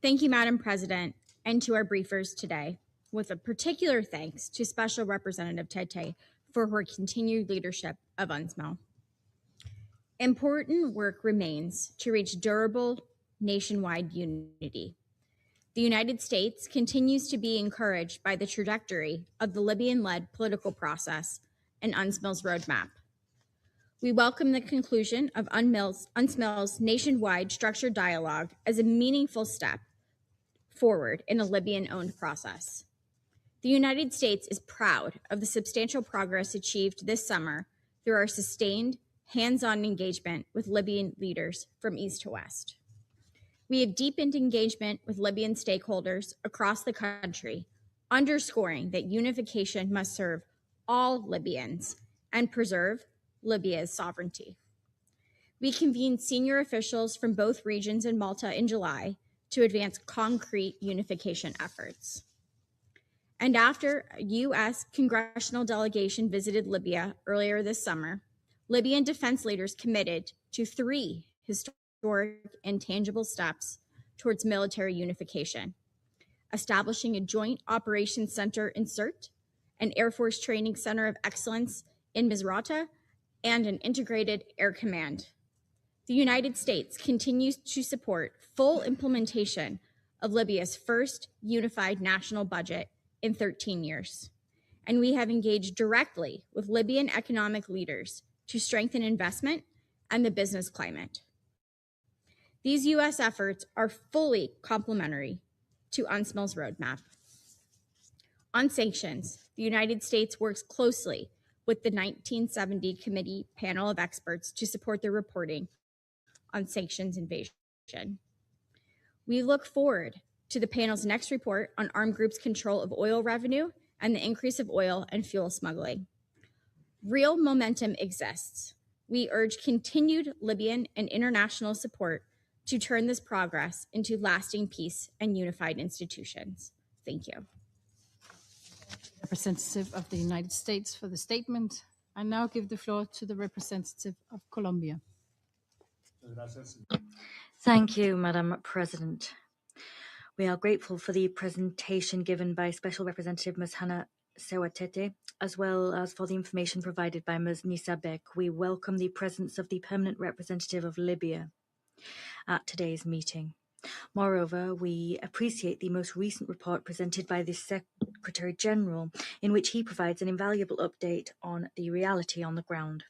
Thank you, Madam President, and to our briefers today, with a particular thanks to Special Representative Tete for her continued leadership of UNSMIL. Important work remains to reach durable nationwide unity. The United States continues to be encouraged by the trajectory of the Libyan-led political process and UNSMIL's roadmap. We welcome the conclusion of UNSMIL's nationwide structured dialogue as a meaningful step forward in a Libyan-owned process. The United States is proud of the substantial progress achieved this summer through our sustained, hands-on engagement with Libyan leaders from east to west. We have deepened engagement with Libyan stakeholders across the country, underscoring that unification must serve all Libyans and preserve Libya's sovereignty. We convened senior officials from both regions in Malta in July to advance concrete unification efforts. And after a U.S. congressional delegation visited Libya earlier this summer, Libyan defense leaders committed to 3 historic and tangible steps towards military unification: establishing a joint operations center in Sirte, an Air Force training center of excellence in Misrata, and an integrated air command. The United States continues to support full implementation of Libya's first unified national budget in 13 years. And we have engaged directly with Libyan economic leaders to strengthen investment and the business climate. These U.S. efforts are fully complementary to UNSMIL's roadmap. On sanctions, the United States works closely with the 1970 Committee panel of experts to support their reporting on sanctions invasion. We look forward to the panel's next report on armed groups' control of oil revenue and the increase of oil and fuel smuggling. Real momentum exists. We urge continued Libyan and international support to turn this progress into lasting peace and unified institutions. Thank you. Representative of the United States for the statement. I now give the floor to the representative of Colombia. Thank you, Madam President. We are grateful for the presentation given by Special Representative Ms. Hannah Sewatete, as well as for the information provided by Ms. Nisa Beck. We welcome the presence of the permanent representative of Libya at today's meeting. Moreover, we appreciate the most recent report presented by the Secretary General, in which he provides an invaluable update on the reality on the ground.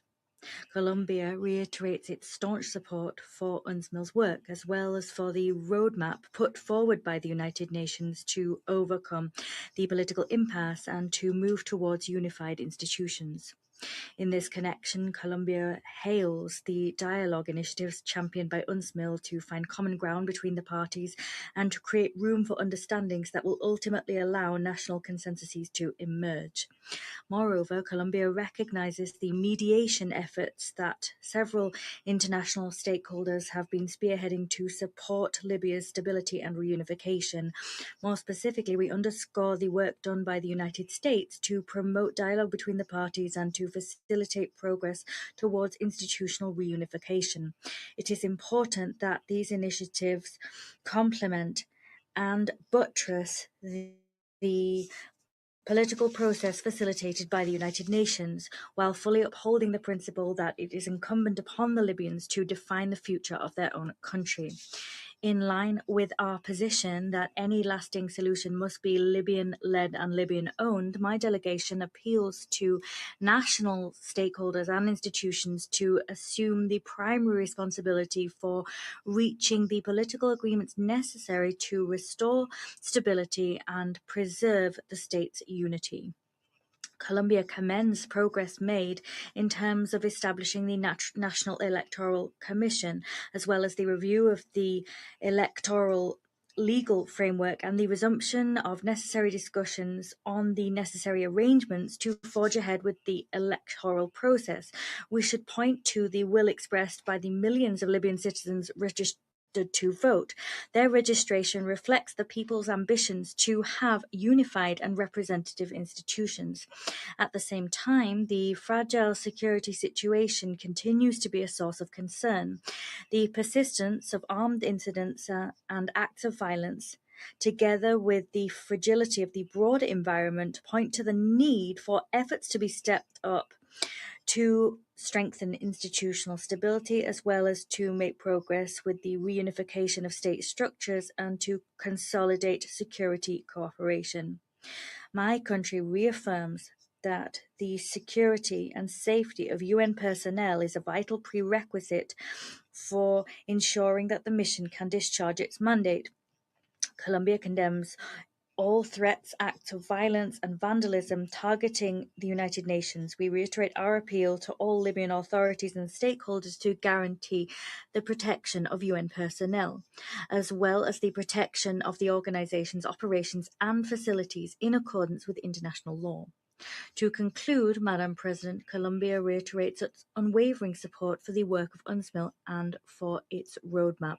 Colombia reiterates its staunch support for UNSMIL's work, as well as for the roadmap put forward by the United Nations to overcome the political impasse and to move towards unified institutions. In this connection, Colombia hails the dialogue initiatives championed by UNSMIL to find common ground between the parties and to create room for understandings that will ultimately allow national consensuses to emerge. Moreover, Colombia recognizes the mediation efforts that several international stakeholders have been spearheading to support Libya's stability and reunification. More specifically, we underscore the work done by the United States to promote dialogue between the parties and to facilitate progress towards institutional reunification. It is important that these initiatives complement and buttress the political process facilitated by the United Nations, while fully upholding the principle that it is incumbent upon the Libyans to define the future of their own country. In line with our position that any lasting solution must be Libyan-led and Libyan-owned, my delegation appeals to national stakeholders and institutions to assume the primary responsibility for reaching the political agreements necessary to restore stability and preserve the state's unity. Colombia commends progress made in terms of establishing the National Electoral Commission, as well as the review of the electoral legal framework and the resumption of necessary discussions on the necessary arrangements to forge ahead with the electoral process. We should point to the will expressed by the millions of Libyan citizens registered to vote. Their registration reflects the people's ambitions to have unified and representative institutions. At the same time, the fragile security situation continues to be a source of concern. The persistence of armed incidents and acts of violence, together with the fragility of the broader environment, point to the need for efforts to be stepped up to strengthen institutional stability, as well as to make progress with the reunification of state structures and to consolidate security cooperation. My country reaffirms that the security and safety of UN personnel is a vital prerequisite for ensuring that the mission can discharge its mandate. Colombia condemns all threats, acts of violence, and vandalism targeting the United Nations. We reiterate our appeal to all Libyan authorities and stakeholders to guarantee the protection of UN personnel, as well as the protection of the organization's operations and facilities in accordance with international law. To conclude, Madam President, Colombia reiterates its unwavering support for the work of UNSMIL and for its roadmap.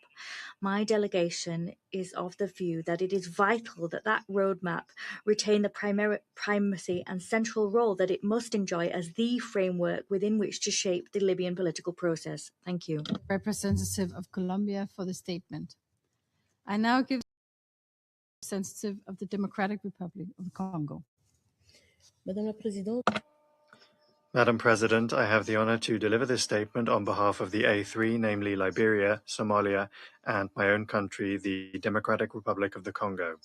My delegation is of the view that it is vital that that roadmap retain the primacy and central role that it must enjoy as the framework within which to shape the Libyan political process. Thank you. Representative of Colombia for the statement. I now give the representative of the Democratic Republic of the Congo. Madame la Présidente. Madam President, I have the honor to deliver this statement on behalf of the A3, namely Liberia, Somalia, and my own country, the Democratic Republic of the Congo.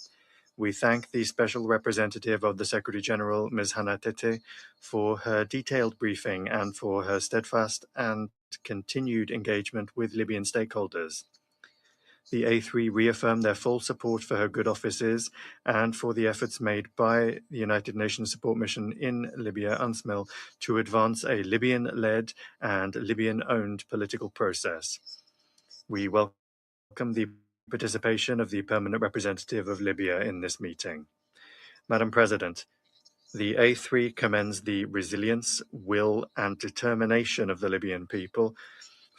We thank the Special Representative of the Secretary-General, Ms. Hannah Tete, for her detailed briefing and for her steadfast and continued engagement with Libyan stakeholders. The A3 reaffirmed their full support for her good offices and for the efforts made by the United Nations Support Mission in Libya, UNSMIL, to advance a Libyan-led and Libyan-owned political process. We welcome the participation of the Permanent Representative of Libya in this meeting. Madam President, the A3 commends the resilience, will, and determination of the Libyan people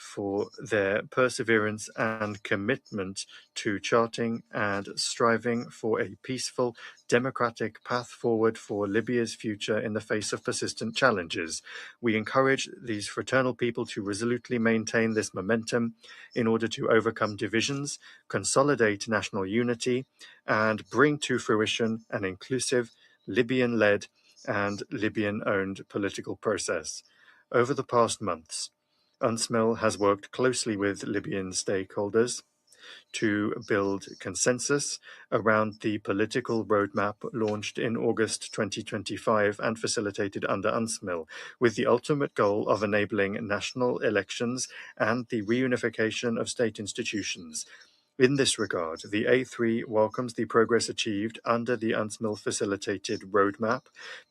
for their perseverance and commitment to charting and striving for a peaceful, democratic path forward for Libya's future in the face of persistent challenges. We encourage these fraternal people to resolutely maintain this momentum in order to overcome divisions, consolidate national unity, and bring to fruition an inclusive, Libyan-led and Libyan-owned political process. Over the past months, UNSMIL has worked closely with Libyan stakeholders to build consensus around the political roadmap launched in August 2025 and facilitated under UNSMIL, with the ultimate goal of enabling national elections and the reunification of state institutions. In this regard, the A3 welcomes the progress achieved under the UNSMIL facilitated roadmap,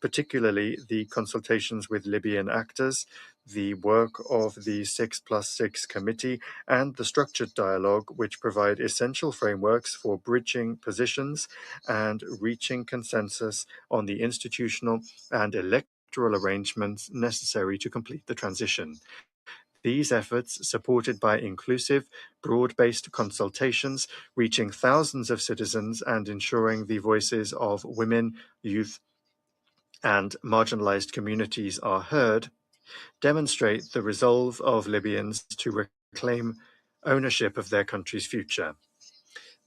particularly the consultations with Libyan actors, the work of the 6+6 committee, and the structured dialogue, which provide essential frameworks for bridging positions and reaching consensus on the institutional and electoral arrangements necessary to complete the transition. These efforts, supported by inclusive, broad-based consultations, reaching thousands of citizens and ensuring the voices of women, youth, and marginalized communities are heard, demonstrate the resolve of Libyans to reclaim ownership of their country's future.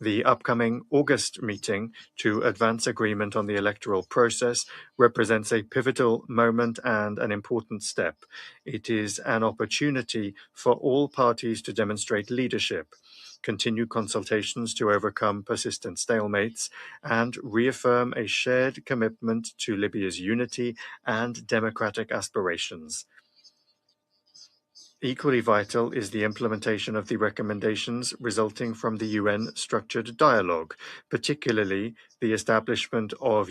The upcoming August meeting to advance agreement on the electoral process represents a pivotal moment and an important step. It is an opportunity for all parties to demonstrate leadership, continue consultations to overcome persistent stalemates, and reaffirm a shared commitment to Libya's unity and democratic aspirations. Equally vital is the implementation of the recommendations resulting from the UN structured dialogue, particularly the establishment of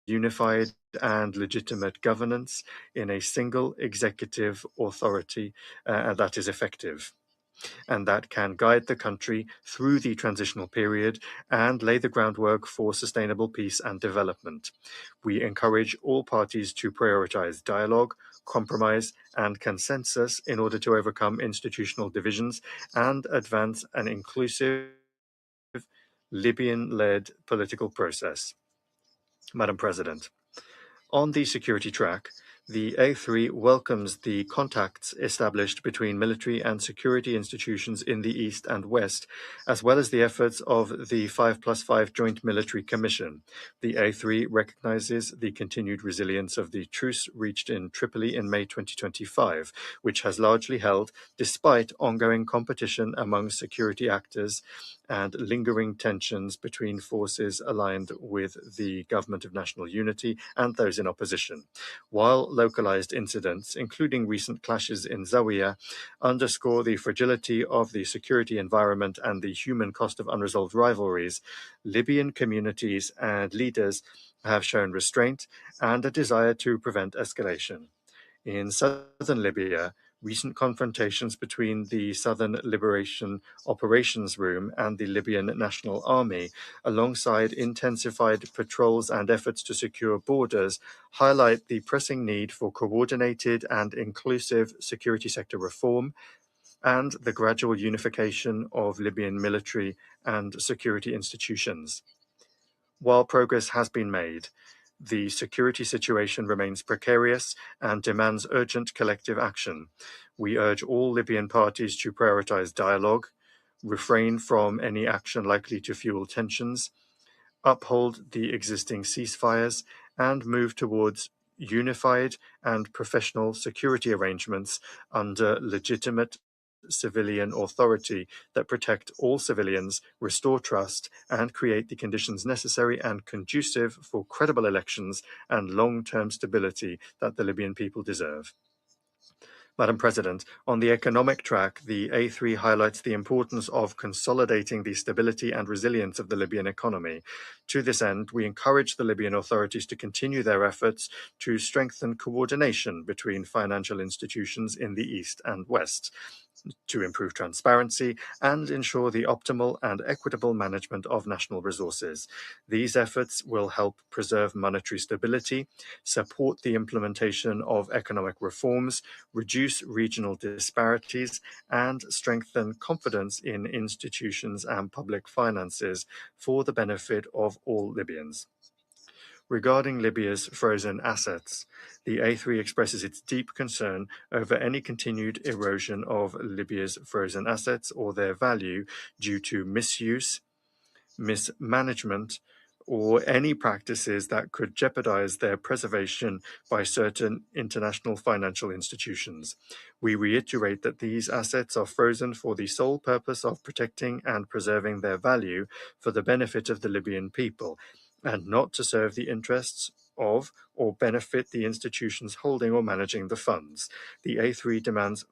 unified and legitimate governance in a single executive authority that is effective and that can guide the country through the transitional period and lay the groundwork for sustainable peace and development. We encourage all parties to prioritize dialogue, compromise, and consensus in order to overcome institutional divisions and advance an inclusive Libyan-led political process. Madam President, on the security track, the A3 welcomes the contacts established between military and security institutions in the East and West, as well as the efforts of the 5+5 Joint Military Commission. The A3 recognizes the continued resilience of the truce reached in Tripoli in May 2025, which has largely held despite ongoing competition among security actors and lingering tensions between forces aligned with the Government of National Unity and those in opposition. While localized incidents, including recent clashes in Zawiya, underscore the fragility of the security environment and the human cost of unresolved rivalries, Libyan communities and leaders have shown restraint and a desire to prevent escalation. In southern Libya, recent confrontations between the Southern Liberation Operations Room and the Libyan National Army, alongside intensified patrols and efforts to secure borders, highlight the pressing need for coordinated and inclusive security sector reform and the gradual unification of Libyan military and security institutions. While progress has been made, the security situation remains precarious and demands urgent collective action. We urge all Libyan parties to prioritize dialogue, refrain from any action likely to fuel tensions, uphold the existing ceasefires, and move towards unified and professional security arrangements under legitimate civilian authority that protect all civilians, restore trust, and create the conditions necessary and conducive for credible elections and long-term stability that the Libyan people deserve. Madam President, on the economic track, the A3 highlights the importance of consolidating the stability and resilience of the Libyan economy. To this end, we encourage the Libyan authorities to continue their efforts to strengthen coordination between financial institutions in the East and West, to improve transparency and ensure the optimal and equitable management of national resources. These efforts will help preserve monetary stability, support the implementation of economic reforms, reduce regional disparities, and strengthen confidence in institutions and public finances for the benefit of all Libyans. Regarding Libya's frozen assets, the A3 expresses its deep concern over any continued erosion of Libya's frozen assets or their value due to misuse, mismanagement, or any practices that could jeopardize their preservation by certain international financial institutions. We reiterate that these assets are frozen for the sole purpose of protecting and preserving their value for the benefit of the Libyan people, and not to serve the interests of or benefit the institutions holding or managing the funds. The A3 demands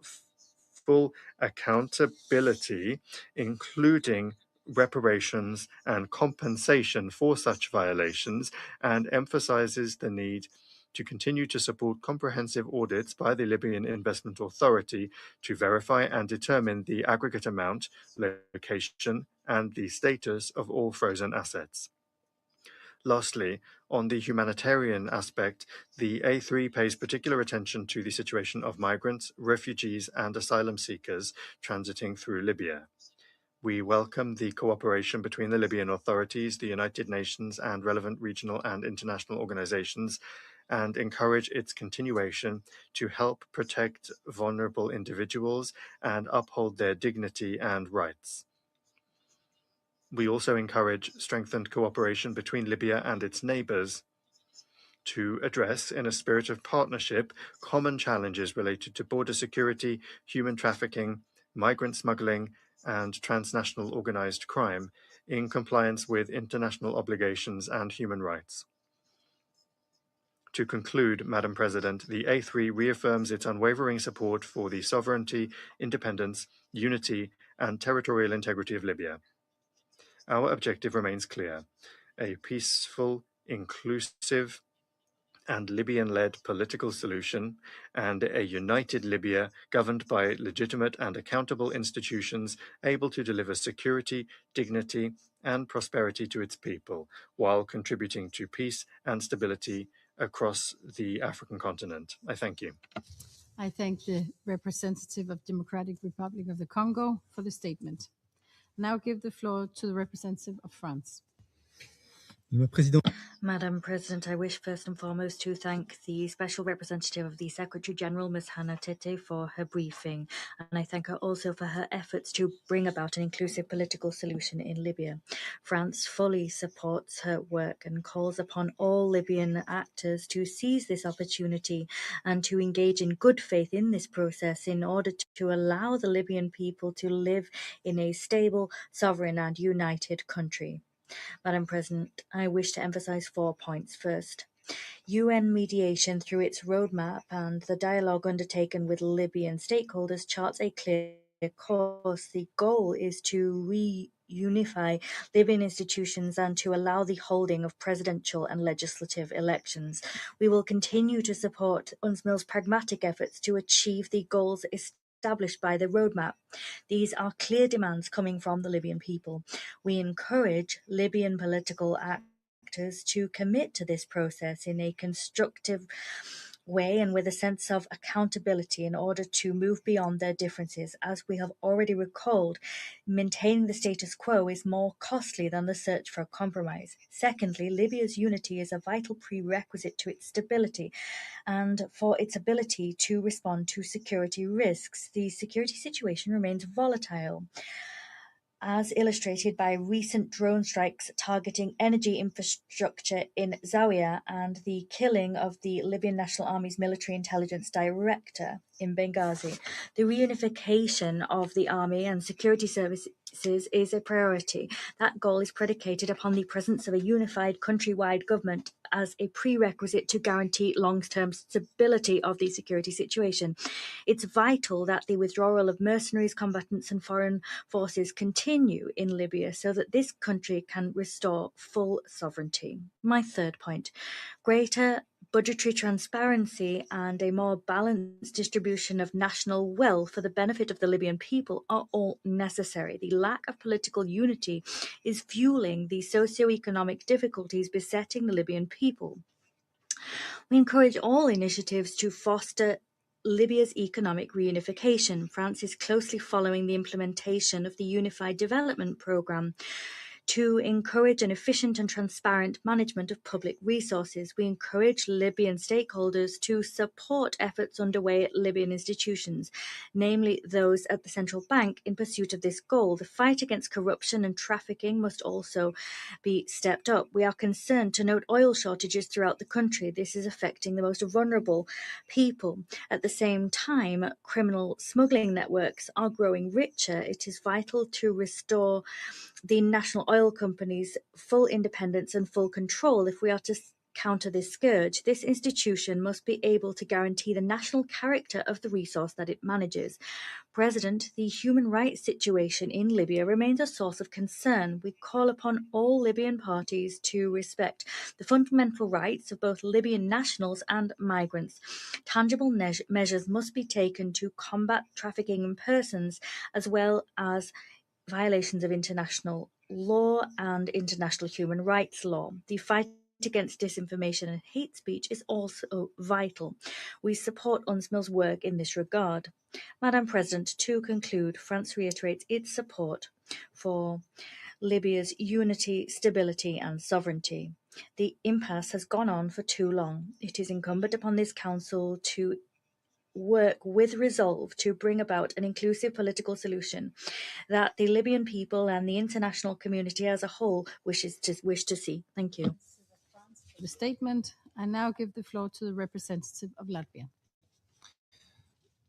full accountability, including reparations and compensation for such violations, and emphasizes the need to continue to support comprehensive audits by the Libyan Investment Authority to verify and determine the aggregate amount, location, and the status of all frozen assets. Lastly, on the humanitarian aspect, the A3 pays particular attention to the situation of migrants, refugees, and asylum seekers transiting through Libya. We welcome the cooperation between the Libyan authorities, the United Nations, and relevant regional and international organizations, and encourage its continuation to help protect vulnerable individuals and uphold their dignity and rights. We also encourage strengthened cooperation between Libya and its neighbors to address, in a spirit of partnership, common challenges related to border security, human trafficking, migrant smuggling, and transnational organized crime, in compliance with international obligations and human rights. To conclude, Madam President, the A3 reaffirms its unwavering support for the sovereignty, independence, unity, and territorial integrity of Libya. Our objective remains clear: a peaceful, inclusive, and Libyan-led political solution, and a united Libya governed by legitimate and accountable institutions able to deliver security, dignity, and prosperity to its people, while contributing to peace and stability across the African continent. I thank you. I thank the representative of Democratic Republic of the Congo for the statement. Now give the floor to the representative of France. Madam President, I wish first and foremost to thank the Special Representative of the Secretary General, Ms. Hannah Tete, for her briefing, and I thank her also for her efforts to bring about an inclusive political solution in Libya. France fully supports her work and calls upon all Libyan actors to seize this opportunity and to engage in good faith in this process in order to allow the Libyan people to live in a stable, sovereign, and united country. Madam President, I wish to emphasize 4 points. First, UN mediation through its roadmap and the dialogue undertaken with Libyan stakeholders charts a clear course. The goal is to reunify Libyan institutions and to allow the holding of presidential and legislative elections. We will continue to support UNSMIL's pragmatic efforts to achieve the goals established by the roadmap. These are clear demands coming from the Libyan people. We encourage Libyan political actors to commit to this process in a constructive way and with a sense of accountability in order to move beyond their differences. As we have already recalled, maintaining the status quo is more costly than the search for compromise. Secondly, Libya's unity is a vital prerequisite to its stability and for its ability to respond to security risks. The security situation remains volatile, as illustrated by recent drone strikes targeting energy infrastructure in Zawiya and the killing of the Libyan National Army's military intelligence director in Benghazi. The reunification of the army and security services is a priority. That goal is predicated upon the presence of a unified countrywide government as a prerequisite to guarantee long-term stability of the security situation. It's vital that the withdrawal of mercenaries, combatants, and foreign forces continue in Libya so that this country can restore full sovereignty. My third point, greater budgetary transparency and a more balanced distribution of national wealth for the benefit of the Libyan people are all necessary. The lack of political unity is fueling the socio-economic difficulties besetting the Libyan people. We encourage all initiatives to foster Libya's economic reunification. France is closely following the implementation of the Unified Development Programme to encourage an efficient and transparent management of public resources. We encourage Libyan stakeholders to support efforts underway at Libyan institutions, namely those at the central bank, in pursuit of this goal. The fight against corruption and trafficking must also be stepped up. We are concerned to note oil shortages throughout the country. This is affecting the most vulnerable people. At the same time, criminal smuggling networks are growing richer. It is vital to restore the national oil companies' full independence and full control if we are to counter this scourge, this institution must be able to guarantee the national character of the resource that it manages. President, the human rights situation in Libya remains a source of concern. We call upon all Libyan parties to respect the fundamental rights of both Libyan nationals and migrants. Tangible measures must be taken to combat trafficking in persons, as well as violations of international law and international human rights law. The fight against disinformation and hate speech is also vital. We support UNSMIL's work in this regard. Madam President, to conclude, France reiterates its support for Libya's unity, stability, and sovereignty. The impasse has gone on for too long. It is incumbent upon this Council to work with resolve to bring about an inclusive political solution that the Libyan people and the international community as a whole wish to see. Thank you. For the statement, I now give the floor to the representative of Latvia.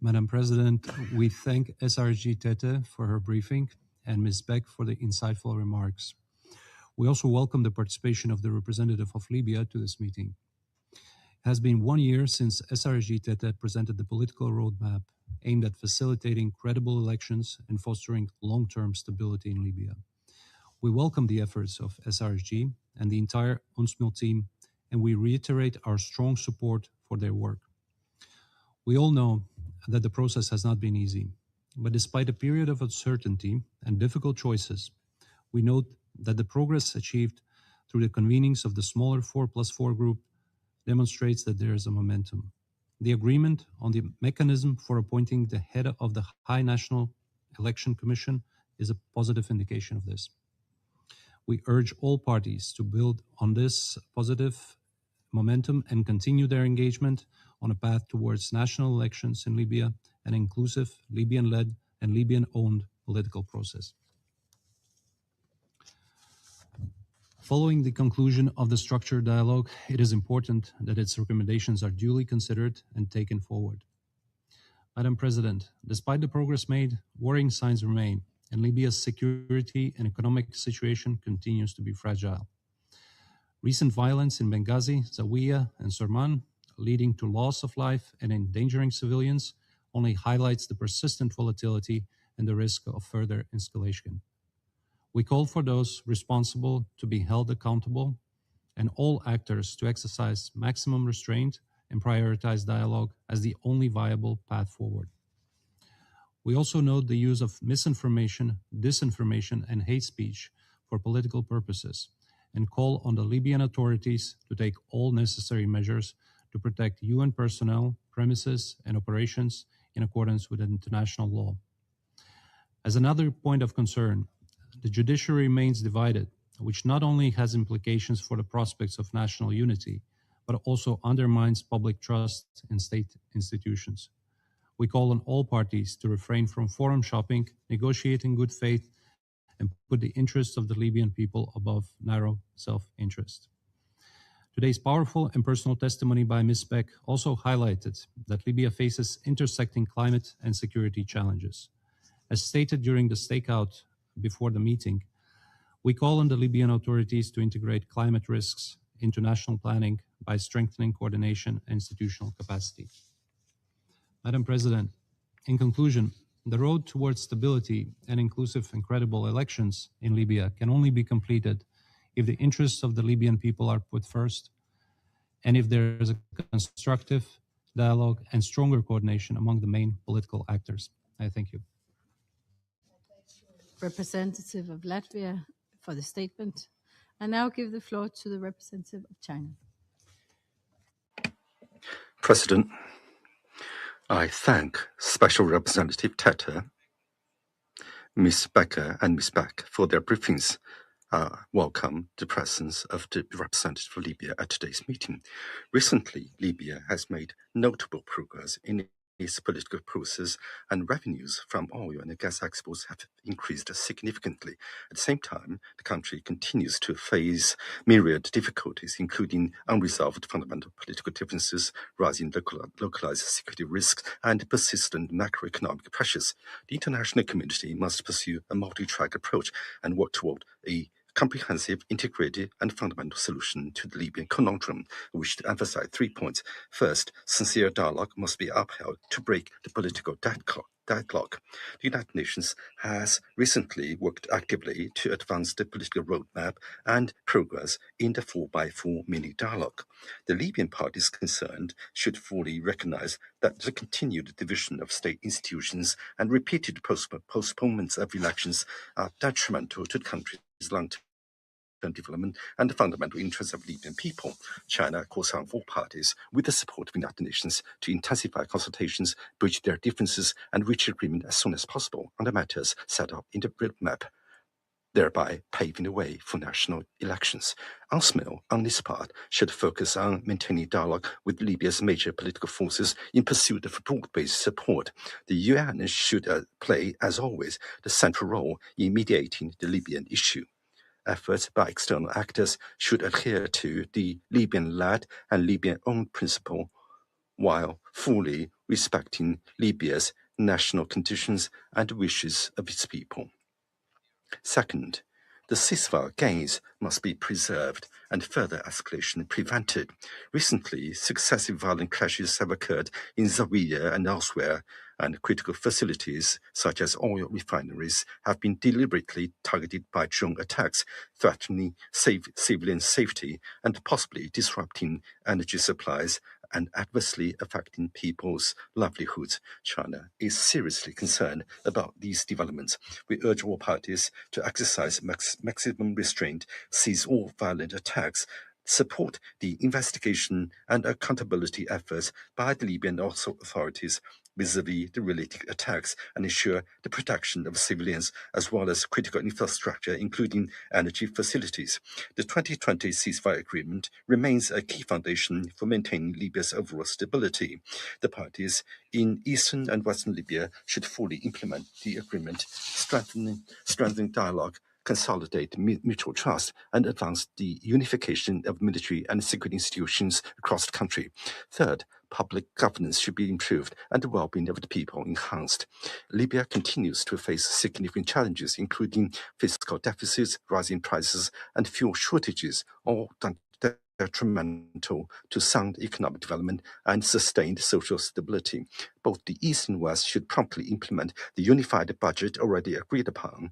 Madam President, we thank SRG Tete for her briefing and Ms. Beck for the insightful remarks. We also welcome the participation of the representative of Libya to this meeting. It has been 1 year since SRG Tete presented the political roadmap aimed at facilitating credible elections and fostering long-term stability in Libya. We welcome the efforts of SRG and the entire UNSMIL team, and we reiterate our strong support for their work. We all know that the process has not been easy, but despite a period of uncertainty and difficult choices, we note that the progress achieved through the convenings of the smaller 4+4 group demonstrates that there is a momentum. The agreement on the mechanism for appointing the head of the High National Election Commission is a positive indication of this. We urge all parties to build on this positive momentum and continue their engagement on a path towards national elections in Libya, an inclusive, Libyan-led and Libyan-owned political process. Following the conclusion of the structured dialogue, it is important that its recommendations are duly considered and taken forward. Madam President, despite the progress made, worrying signs remain, and Libya's security and economic situation continues to be fragile. Recent violence in Benghazi, Zawiya, and Sorman, leading to loss of life and endangering civilians, only highlights the persistent volatility and the risk of further escalation. We call for those responsible to be held accountable and all actors to exercise maximum restraint and prioritize dialogue as the only viable path forward. We also note the use of misinformation, disinformation, and hate speech for political purposes and call on the Libyan authorities to take all necessary measures to protect UN personnel, premises, and operations in accordance with international law. As another point of concern, the judiciary remains divided, which not only has implications for the prospects of national unity, but also undermines public trust in state institutions. We call on all parties to refrain from forum shopping, negotiate in good faith, and put the interests of the Libyan people above narrow self-interest. Today's powerful and personal testimony by Ms. Beck also highlighted that Libya faces intersecting climate and security challenges. As stated during the stakeout before the meeting, we call on the Libyan authorities to integrate climate risks into national planning by strengthening coordination and institutional capacity. Madam President, in conclusion, the road towards stability and inclusive and credible elections in Libya can only be completed if the interests of the Libyan people are put first, and if there is a constructive dialogue and stronger coordination among the main political actors. I thank you. Representative of Latvia for the statement. I now give the floor to the representative of China. President, I thank Special Representative Tete, Ms. Becker and Ms. Beck for their briefings. Welcome the presence of the representative of Libya at today's meeting. Recently, Libya has made notable progress in its political process, and revenues from oil and gas exports have increased significantly. At the same time, the country continues to face myriad difficulties, including unresolved fundamental political differences, rising localized security risks, and persistent macroeconomic pressures. The international community must pursue a multi-track approach and work toward a comprehensive, integrated, and fundamental solution to the Libyan conundrum. I wish to emphasize 3 points. First, sincere dialogue must be upheld to break the political deadlock. The United Nations has recently worked actively to advance the political roadmap and progress in the 4x4 mini dialogue. The Libyan parties concerned should fully recognize that the continued division of state institutions and repeated postponements of elections are detrimental to the country's long-term development and the fundamental interests of Libyan people. China calls on all parties, with the support of the United Nations, to intensify consultations, bridge their differences, and reach agreement as soon as possible on the matters set up in the roadmap, thereby paving the way for national elections. UNSMIL, on this part, should focus on maintaining dialogue with Libya's major political forces in pursuit of broad-based support. The UN should play, as always, the central role in mediating the Libyan issue. Efforts by external actors should adhere to the Libyan-led and Libyan-owned principle, while fully respecting Libya's national conditions and wishes of its people. Second, the ceasefire gains must be preserved and further escalation prevented. Recently, successive violent clashes have occurred in Zawiya and elsewhere, and critical facilities such as oil refineries have been deliberately targeted by drone attacks, threatening civilian safety and possibly disrupting energy supplies and adversely affecting people's livelihoods. China is seriously concerned about these developments. We urge all parties to exercise maximum restraint, cease all violent attacks, support the investigation and accountability efforts by the Libyan authorities vis-à-vis the related attacks, and ensure the protection of civilians as well as critical infrastructure, including energy facilities. The 2020 ceasefire agreement remains a key foundation for maintaining Libya's overall stability. The parties in eastern and western Libya should fully implement the agreement, strengthening dialogue, consolidate mutual trust, and advance the unification of military and security institutions across the country. Third, public governance should be improved and the well-being of the people enhanced. Libya continues to face significant challenges, including fiscal deficits, rising prices, and fuel shortages, all detrimental to sound economic development and sustained social stability. Both the East and West should promptly implement the unified budget already agreed upon,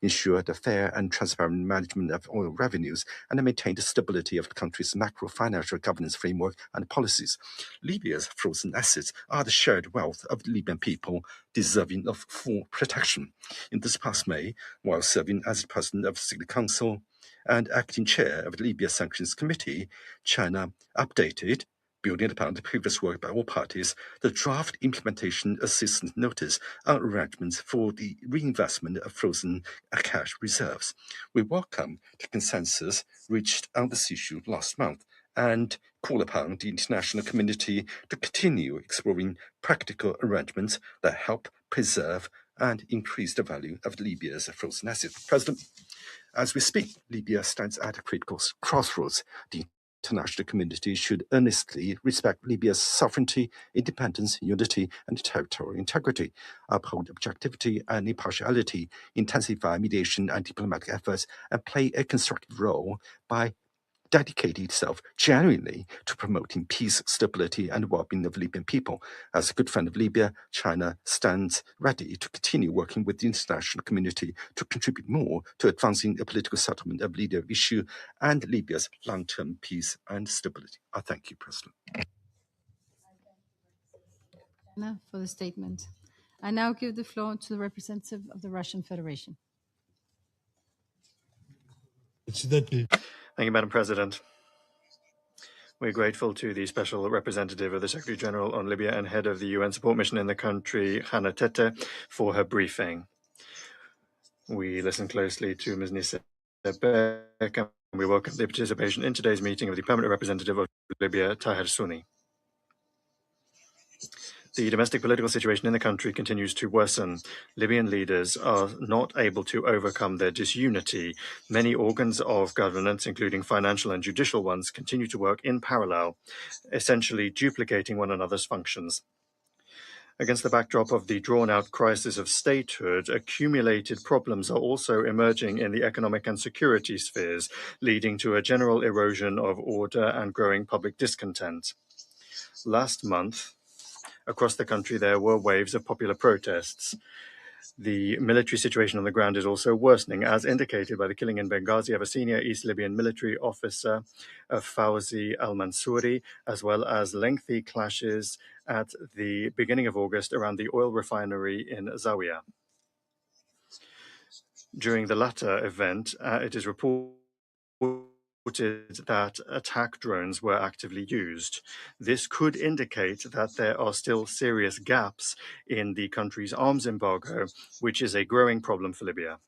ensure the fair and transparent management of oil revenues, and maintain the stability of the country's macro-financial governance framework and policies. Libya's frozen assets are the shared wealth of the Libyan people, deserving of full protection. In this past May, while serving as the president of the Security Council and acting chair of the Libya Sanctions Committee, China updated, building upon the previous work by all parties, the draft implementation assistance notice on arrangements for the reinvestment of frozen cash reserves. We welcome the consensus reached on this issue last month and call upon the international community to continue exploring practical arrangements that help preserve and increase the value of Libya's frozen assets. President, as we speak, Libya stands at a critical crossroads. The international community should earnestly respect Libya's sovereignty, independence, unity, and territorial integrity, uphold objectivity and impartiality, intensify mediation and diplomatic efforts, and play a constructive role by dedicating itself genuinely to promoting peace, stability, and well-being of Libyan people. As a good friend of Libya, China stands ready to continue working with the international community to contribute more to advancing a political settlement of the Libya issue and Libya's long-term peace and stability. I thank you, President. For the statement. I now give the floor to the representative of the Russian Federation. Thank you, Madam President. We're grateful to the Special Representative of the Secretary General on Libya and head of the UN support mission in the country, Hannah Tete, for her briefing. We listened closely to Ms. Nissa Beck, and we welcome the participation in today's meeting of the Permanent Representative of Libya, Tahir Sunni. The domestic political situation in the country continues to worsen. Libyan leaders are not able to overcome their disunity. Many organs of governance, including financial and judicial ones, continue to work in parallel, essentially duplicating one another's functions. Against the backdrop of the drawn-out crisis of statehood, accumulated problems are also emerging in the economic and security spheres, leading to a general erosion of order and growing public discontent. Last month, across the country, there were waves of popular protests. The military situation on the ground is also worsening, as indicated by the killing in Benghazi of a senior East Libyan military officer, Fawzi al-Mansouri, as well as lengthy clashes at the beginning of August around the oil refinery in Zawiya. During the latter event, it is reported that attack drones were actively used. This could indicate that there are still serious gaps in the country's arms embargo, which is a growing problem for Libya.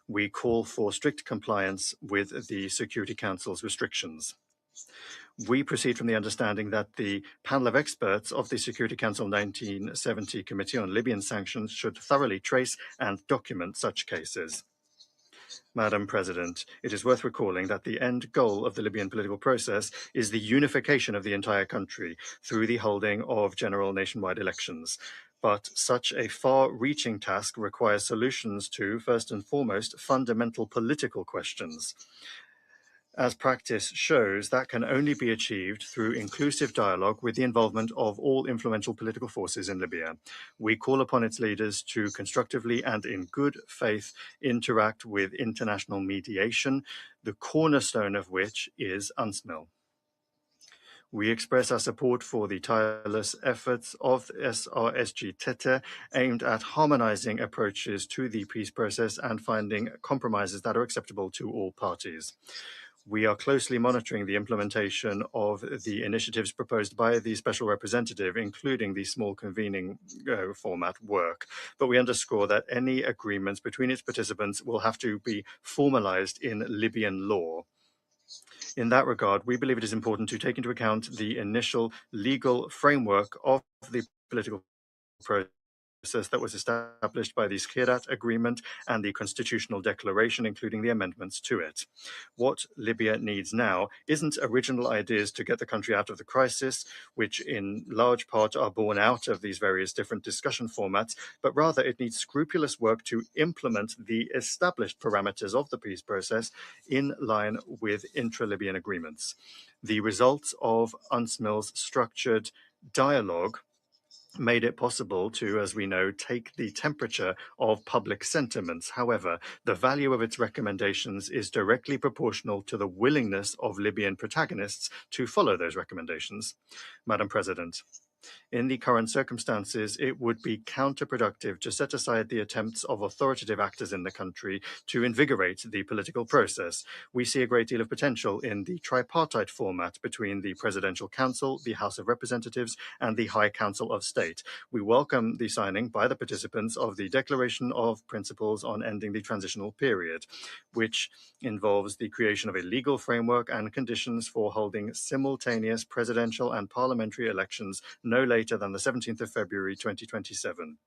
We call for strict compliance with the Security Council's restrictions. We proceed from the understanding that the panel of experts of the Security Council 1970 Committee on Libyan Sanctions should thoroughly trace and document such cases. Madam President, it is worth recalling that the end goal of the Libyan political process is the unification of the entire country through the holding of general nationwide elections. But such a far-reaching task requires solutions to, first and foremost, fundamental political questions. As practice shows, that can only be achieved through inclusive dialogue with the involvement of all influential political forces in Libya. We call upon its leaders to constructively and in good faith interact with international mediation, the cornerstone of which is UNSMIL. We express our support for the tireless efforts of SRSG Tete aimed at harmonizing approaches to the peace process and finding compromises that are acceptable to all parties. We are closely monitoring the implementation of the initiatives proposed by the Special Representative, including the small convening format work. But we underscore that any agreements between its participants will have to be formalized in Libyan law. In that regard, we believe it is important to take into account the initial legal framework of the political process that was established by the Skhirat Agreement and the Constitutional Declaration, including the amendments to it. What Libya needs now isn't original ideas to get the country out of the crisis, which in large part are born out of these various different discussion formats, but rather it needs scrupulous work to implement the established parameters of the peace process in line with intra-Libyan agreements. The results of UNSMIL's structured dialogue made it possible to, as we know, take the temperature of public sentiments. However, the value of its recommendations is directly proportional to the willingness of Libyan protagonists to follow those recommendations. Madam President, in the current circumstances, it would be counterproductive to set aside the attempts of authoritative actors in the country to invigorate the political process. We see a great deal of potential in the tripartite format between the Presidential Council, the House of Representatives, and the High Council of State. We welcome the signing by the participants of the Declaration of Principles on Ending the Transitional Period, which involves the creation of a legal framework and conditions for holding simultaneous presidential and parliamentary elections no later than the 17th of February 2027.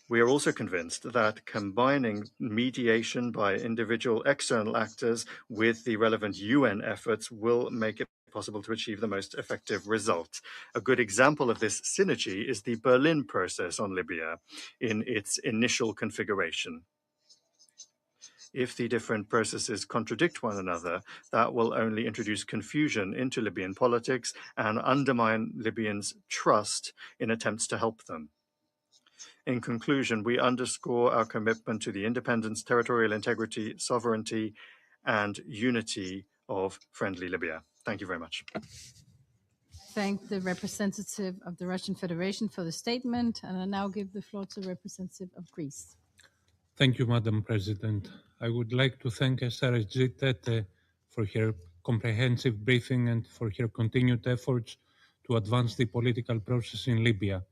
We are also convinced that combining mediation by individual external actors with the relevant UN efforts will make it possible to achieve the most effective result. A good example of this synergy is the Berlin process on Libya in its initial configuration. If the different processes contradict one another, that will only introduce confusion into Libyan politics and undermine Libyans' trust in attempts to help them. In conclusion, we underscore our commitment to the independence, territorial integrity, sovereignty, and unity of friendly Libya. Thank you very much. Thank the representative of the Russian Federation for the statement, and I now give the floor to the representative of Greece. Thank you, Madam President. I would like to thank SRSG Tete for her comprehensive briefing and for her continued efforts to advance the political process in Libya.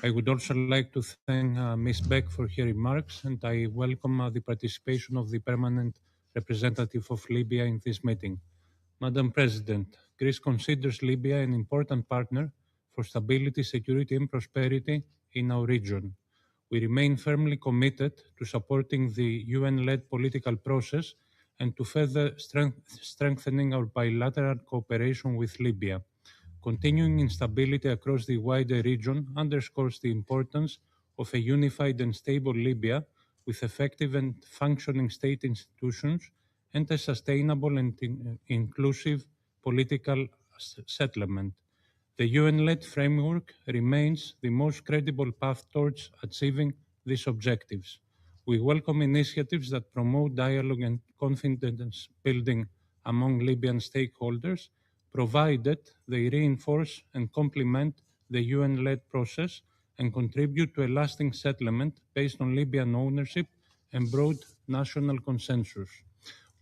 I would also like to thank Ms. Beck for her remarks, and I welcome the participation of the permanent representative of Libya in this meeting. Madam President, Greece considers Libya an important partner for stability, security, and prosperity in our region. We remain firmly committed to supporting the UN-led political process and to further strengthening our bilateral cooperation with Libya. Continuing instability across the wider region underscores the importance of a unified and stable Libya with effective and functioning state institutions and a sustainable and inclusive political settlement. The UN-led framework remains the most credible path towards achieving these objectives. We welcome initiatives that promote dialogue and confidence building among Libyan stakeholders, provided they reinforce and complement the UN-led process and contribute to a lasting settlement based on Libyan ownership and broad national consensus.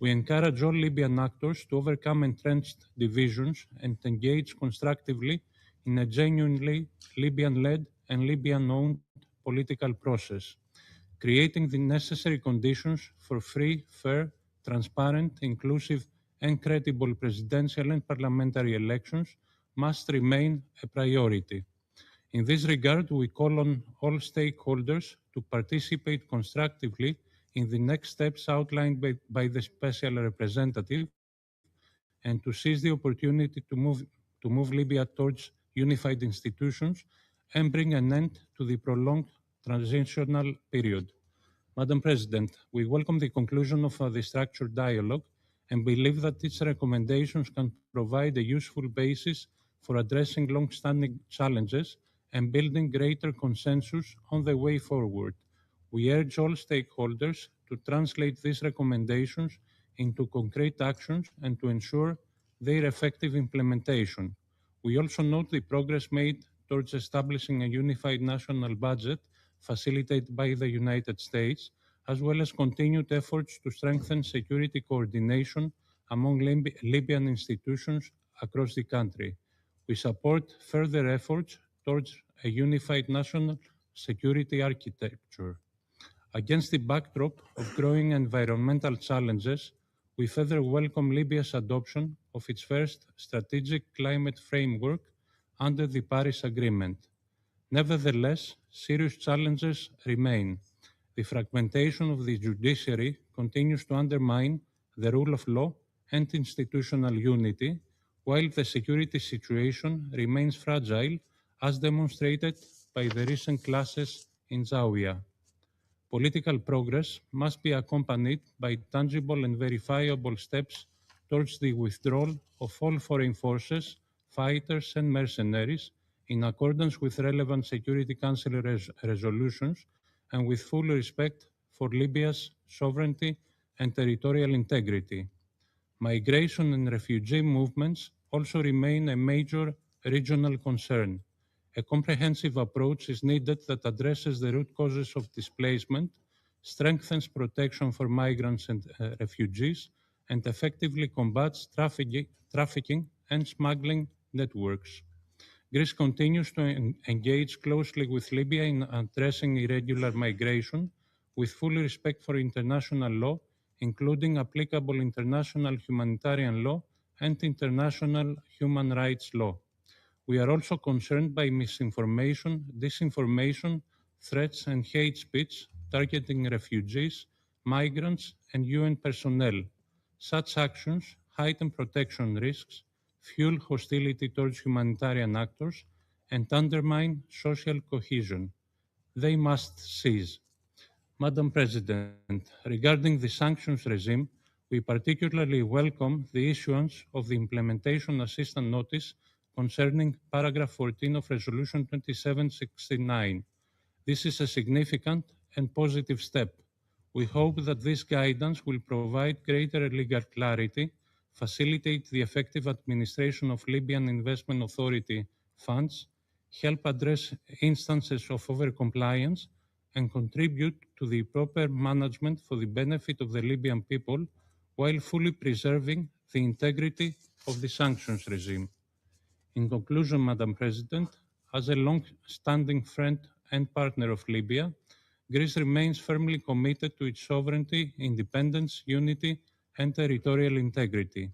We encourage all Libyan actors to overcome entrenched divisions and engage constructively in a genuinely Libyan-led and Libyan-owned political process. Creating the necessary conditions for free, fair, transparent, inclusive, and credible presidential and parliamentary elections must remain a priority. In this regard, we call on all stakeholders to participate constructively in the next steps outlined by the Special Representative and to seize the opportunity to move Libya towards unified institutions and bring an end to the prolonged transitional period. Madam President, we welcome the conclusion of the structured dialogue and believe that its recommendations can provide a useful basis for addressing long-standing challenges and building greater consensus on the way forward. We urge all stakeholders to translate these recommendations into concrete actions and to ensure their effective implementation. We also note the progress made towards establishing a unified national budget facilitated by the United States, as well as continued efforts to strengthen security coordination among Libyan institutions across the country. We support further efforts towards a unified national security architecture. Against the backdrop of growing environmental challenges, we further welcome Libya's adoption of its first strategic climate framework under the Paris Agreement. Nevertheless, serious challenges remain. The fragmentation of the judiciary continues to undermine the rule of law and institutional unity, while the security situation remains fragile, as demonstrated by the recent clashes in Zawiya. Political progress must be accompanied by tangible and verifiable steps towards the withdrawal of all foreign forces, fighters, and mercenaries in accordance with relevant Security Council resolutions and with full respect for Libya's sovereignty and territorial integrity. Migration and refugee movements also remain a major regional concern. A comprehensive approach is needed that addresses the root causes of displacement, strengthens protection for migrants and refugees, and effectively combats trafficking and smuggling networks. Greece continues to engage closely with Libya in addressing irregular migration with full respect for international law, including applicable international humanitarian law and international human rights law. We are also concerned by misinformation, disinformation, threats, and hate speech targeting refugees, migrants, and UN personnel. Such actions heighten protection risks, fuel hostility towards humanitarian actors, and undermine social cohesion. They must cease. Madam President, regarding the sanctions regime, we particularly welcome the issuance of the Implementation Assistance Notice concerning paragraph 14 of Resolution 2769. This is a significant and positive step. We hope that this guidance will provide greater legal clarity, facilitate the effective administration of Libyan Investment Authority funds, help address instances of overcompliance, and contribute to the proper management for the benefit of the Libyan people while fully preserving the integrity of the sanctions regime. In conclusion, Madam President, as a long-standing friend and partner of Libya, Greece remains firmly committed to its sovereignty, independence, unity, and territorial integrity.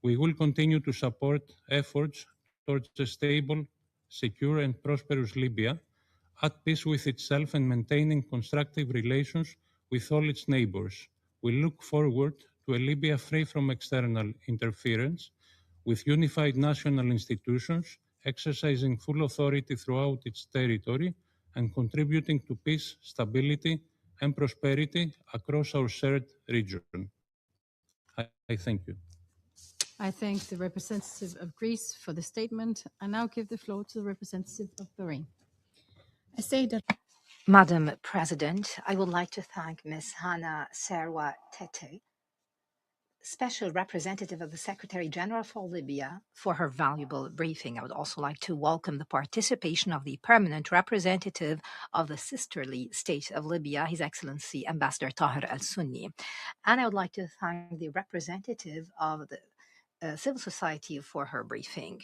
We will continue to support efforts towards a stable, secure, and prosperous Libya, at peace with itself and maintaining constructive relations with all its neighbors. We look forward to a Libya free from external interference, with unified national institutions exercising full authority throughout its territory and contributing to peace, stability, and prosperity across our shared region. I thank you. I thank the representative of Greece for the statement. I now give the floor to the representative of Bahrain. I say that Madam President, I would like to thank Ms. Hana Serwa Tete, Special Representative of the Secretary General for Libya, for her valuable briefing. I would also like to welcome the participation of the Permanent Representative of the sisterly state of Libya, His Excellency Ambassador Tahir al-Sunni. And I would like to thank the representative of the civil society for her briefing.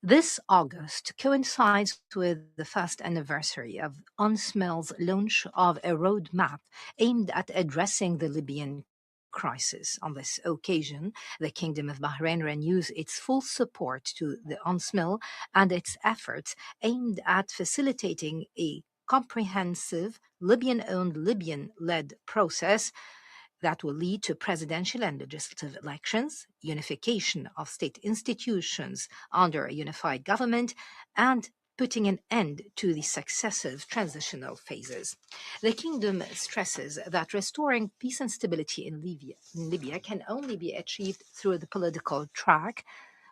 This August coincides with the first anniversary of UNSMIL's launch of a roadmap aimed at addressing the Libyan crisis. On this occasion, the Kingdom of Bahrain renews its full support to the UNSMIL and its efforts aimed at facilitating a comprehensive Libyan-owned, Libyan-led process that will lead to presidential and legislative elections, unification of state institutions under a unified government, and putting an end to the successive transitional phases. The Kingdom stresses that restoring peace and stability in Libya can only be achieved through the political track,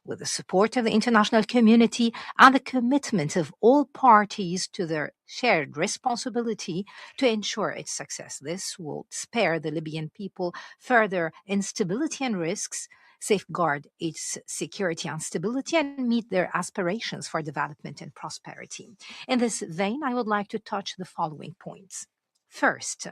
with the support of the international community and the commitment of all parties to their shared responsibility to ensure its success. This will spare the Libyan people further instability and risks, safeguard its security and stability, and meet their aspirations for development and prosperity. In this vein, I would like to touch the following points. First,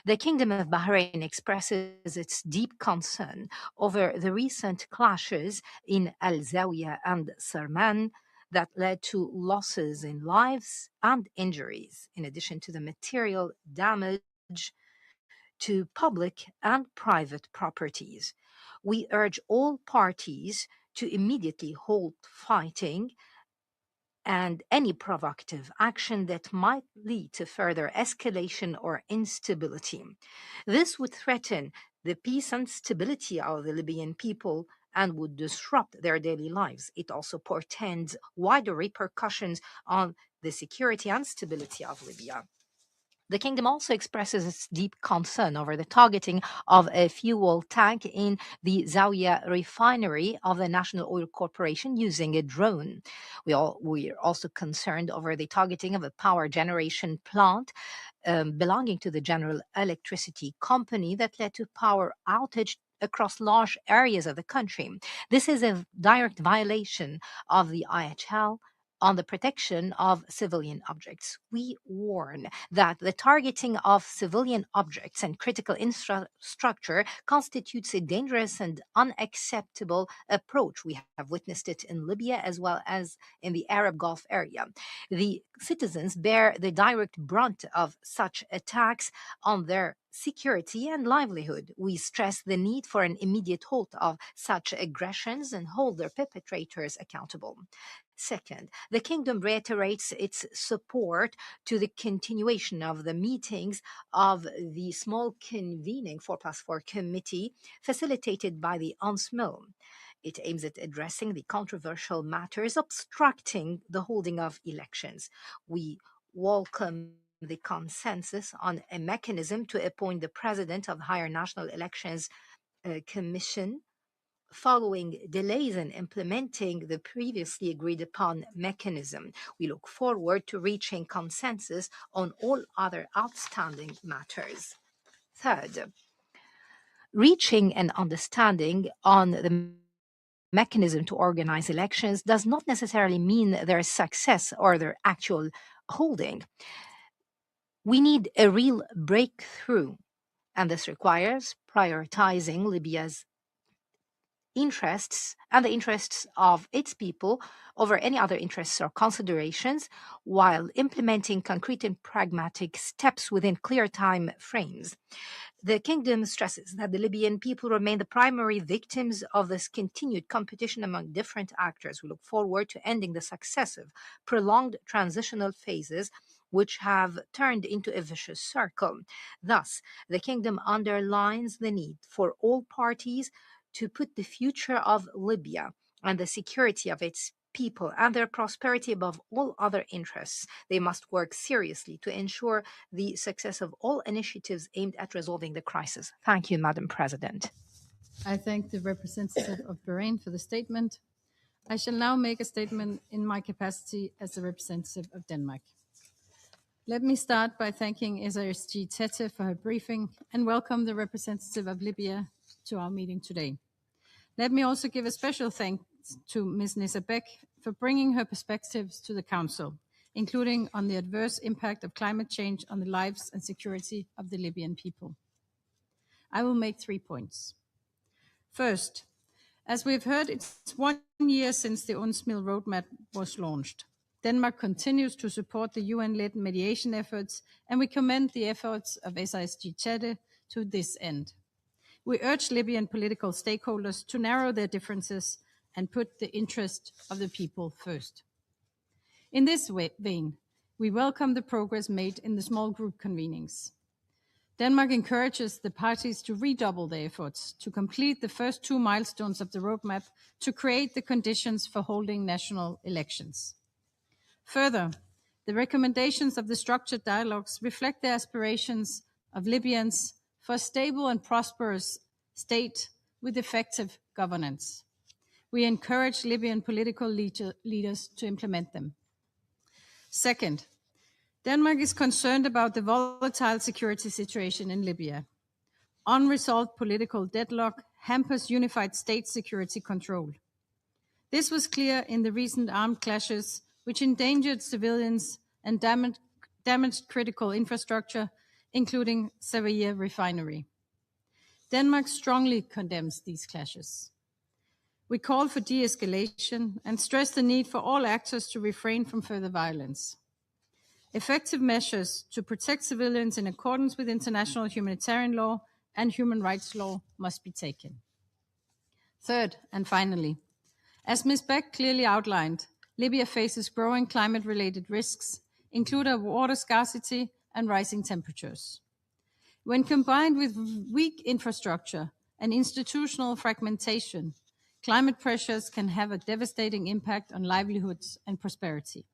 the Kingdom of Bahrain expresses its deep concern over the recent clashes in Al Zawiya and Sarman that led to losses in lives and injuries, in addition to the material damage to public and private properties. We urge all parties to immediately halt fighting and any provocative action that might lead to further escalation or instability. This would threaten the peace and stability of the Libyan people and would disrupt their daily lives. It also portends wider repercussions on the security and stability of Libya. The kingdom also expresses its deep concern over the targeting of a fuel tank in the Zawiya refinery of the National Oil Corporation using a drone. We are also concerned over the targeting of a power generation plant belonging to the General Electricity Company that led to power outage across large areas of the country. This is a direct violation of the IHL on the protection of civilian objects. We warn that the targeting of civilian objects and critical infrastructure constitutes a dangerous and unacceptable approach. We have witnessed it in Libya as well as in the Arab Gulf area. The citizens bear the direct brunt of such attacks on their security and livelihood. We stress the need for an immediate halt of such aggressions and hold their perpetrators accountable. Second, the kingdom reiterates its support to the continuation of the meetings of the small convening 4+4 committee facilitated by the UNSMIL. It aims at addressing the controversial matters obstructing the holding of elections. We welcome the consensus on a mechanism to appoint the president of the Higher National Elections Commission following delays in implementing the previously agreed upon mechanism. We look forward to reaching consensus on all other outstanding matters. Third, reaching an understanding on the mechanism to organize elections does not necessarily mean their success or their actual holding. We need a real breakthrough, and this requires prioritizing Libya's interests and the interests of its people over any other interests or considerations, while implementing concrete and pragmatic steps within clear time frames. The kingdom stresses that the Libyan people remain the primary victims of this continued competition among different actors. We look forward to ending the successive, prolonged transitional phases which have turned into a vicious circle. Thus, the kingdom underlines the need for all parties to put the future of Libya and the security of its people and their prosperity above all other interests. They must work seriously to ensure the success of all initiatives aimed at resolving the crisis. Thank you, Madam President. I thank the representative of Bahrain for the statement. I shall now make a statement in my capacity as the representative of Denmark. Let me start by thanking SRSG Tete for her briefing and welcome the representative of Libya to our meeting today. Let me also give a special thanks to Ms. Nissa Beck for bringing her perspectives to the Council, including on the adverse impact of climate change on the lives and security of the Libyan people. I will make 3 points. First, as we've heard, it's 1 year since the UNSMIL roadmap was launched. Denmark continues to support the UN-led mediation efforts, and we commend the efforts of SRSG Tete to this end. We urge Libyan political stakeholders to narrow their differences and put the interest of the people first. In this vein, we welcome the progress made in the small group convenings. Denmark encourages the parties to redouble their efforts to complete the first 2 milestones of the roadmap to create the conditions for holding national elections. Further, the recommendations of the structured dialogues reflect the aspirations of Libyans for a stable and prosperous state with effective governance. We encourage Libyan political leaders to implement them. Second, Denmark is concerned about the volatile security situation in Libya. Unresolved political deadlock hampers unified state security control. This was clear in the recent armed clashes, which endangered civilians and damaged critical infrastructure, including Sevilla refinery. Denmark strongly condemns these clashes. We call for de-escalation and stress the need for all actors to refrain from further violence. Effective measures to protect civilians in accordance with international humanitarian law and human rights law must be taken. Third, and finally, as Ms. Beck clearly outlined, Libya faces growing climate-related risks, including water scarcity and rising temperatures. When combined with weak infrastructure and institutional fragmentation, climate pressures can have a devastating impact on livelihoods and prosperity.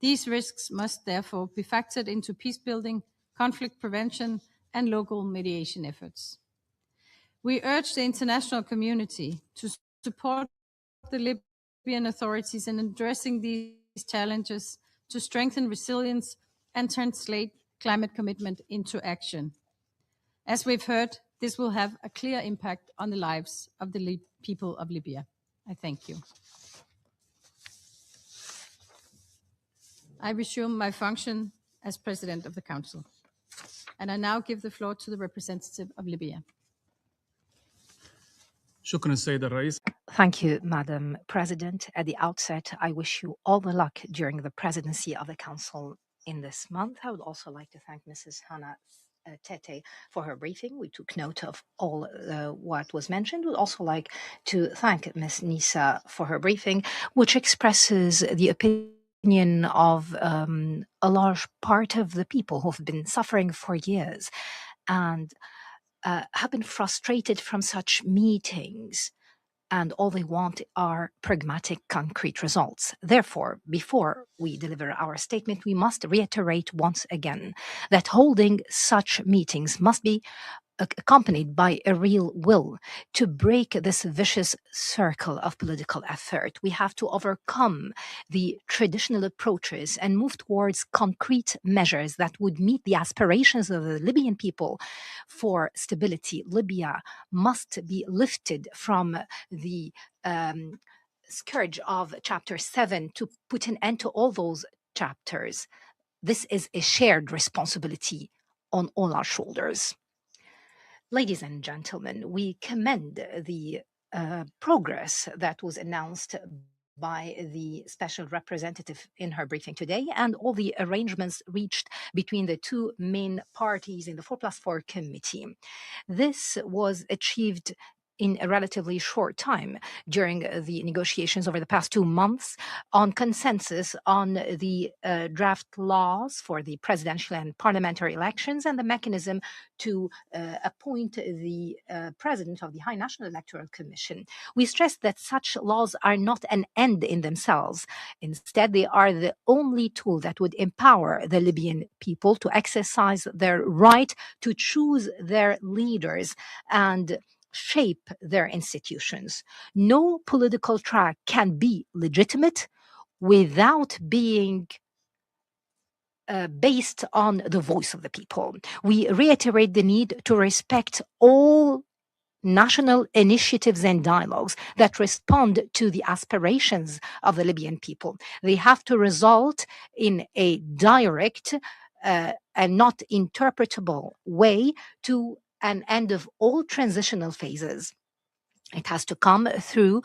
These risks must therefore be factored into peace-building, conflict prevention, and local mediation efforts. We urge the international community to support the Libyan authorities in addressing these challenges to strengthen resilience and translate climate commitment into action. As we've heard, this will have a clear impact on the lives of the people of Libya. I thank you. I resume my function as President of the Council. And I now give the floor to the representative of Libya. Thank you, Madam President. At the outset, I wish you all the luck during the presidency of the Council in this month. I would also like to thank Mrs. Hannah Tete for her briefing. We took note of all what was mentioned. We'd also like to thank Ms. Nissa for her briefing, which expresses the opinion of a large part of the people who've been suffering for years and have been frustrated from such meetings, and all they want are pragmatic, concrete results. Therefore, before we deliver our statement, we must reiterate once again that holding such meetings must be accompanied by a real will to break this vicious circle of political effort. We have to overcome the traditional approaches and move towards concrete measures that would meet the aspirations of the Libyan people for stability. Libya must be lifted from the scourge of Chapter 7 to put an end to all those chapters. This is a shared responsibility on all our shoulders. Ladies and gentlemen, we commend the progress that was announced by the special representative in her briefing today and all the arrangements reached between the two main parties in the 4+4 committee. This was achieved in a relatively short time during the negotiations over the past 2 months on consensus on the draft laws for the presidential and parliamentary elections and the mechanism to appoint the president of the High National Electoral Commission. We stress that such laws are not an end in themselves. Instead, they are the only tool that would empower the Libyan people to exercise their right to choose their leaders and shape their institutions. No political track can be legitimate without being based on the voice of the people. We reiterate the need to respect all national initiatives and dialogues that respond to the aspirations of the Libyan people. They have to result in a direct and not interpretable way to an end of all transitional phases. It has to come through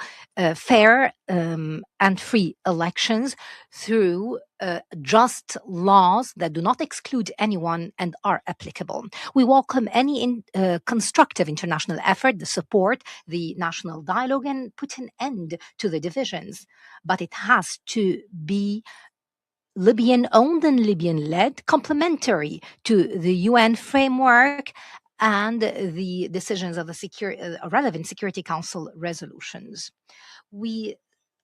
fair and free elections, through just laws that do not exclude anyone and are applicable. We welcome any constructive international effort to support the national dialogue and put an end to the divisions. But it has to be Libyan-owned and Libyan-led, complementary to the UN framework and the decisions of the relevant Security Council resolutions. We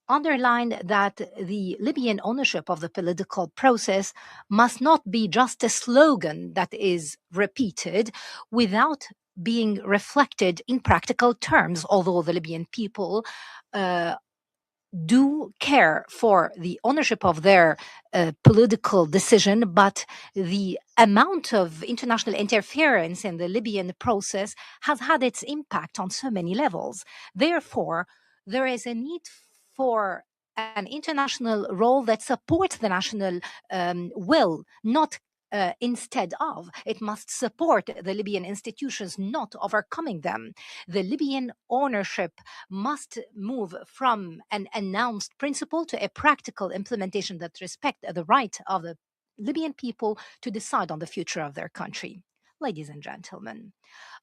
underline that the Libyan ownership of the political process must not be just a slogan that is repeated without being reflected in practical terms, although the Libyan people do care for the ownership of their political decision, but the amount of international interference in the Libyan process has had its impact on so many levels. Therefore, there is a need for an international role that supports the national will, not instead of. It must support the Libyan institutions, not overcoming them. The Libyan ownership must move from an announced principle to a practical implementation that respects the right of the Libyan people to decide on the future of their country. Ladies and gentlemen,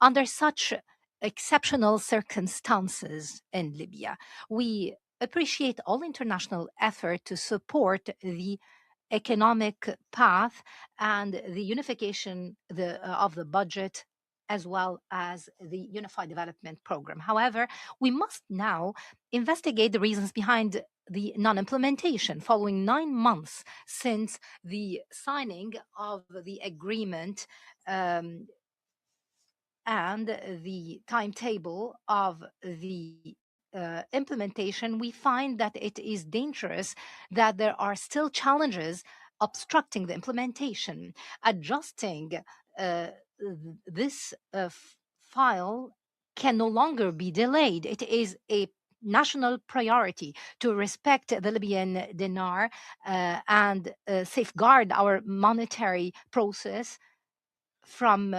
under such exceptional circumstances in Libya, we appreciate all international effort to support the economic path and the unification of the budget, as well as the Unified Development Program. However, we must now investigate the reasons behind the non-implementation following 9 months since the signing of the agreement and the timetable of the implementation. We find that it is dangerous that there are still challenges obstructing the implementation. Adjusting this file can no longer be delayed. It is a national priority to respect the Libyan dinar and safeguard our monetary process from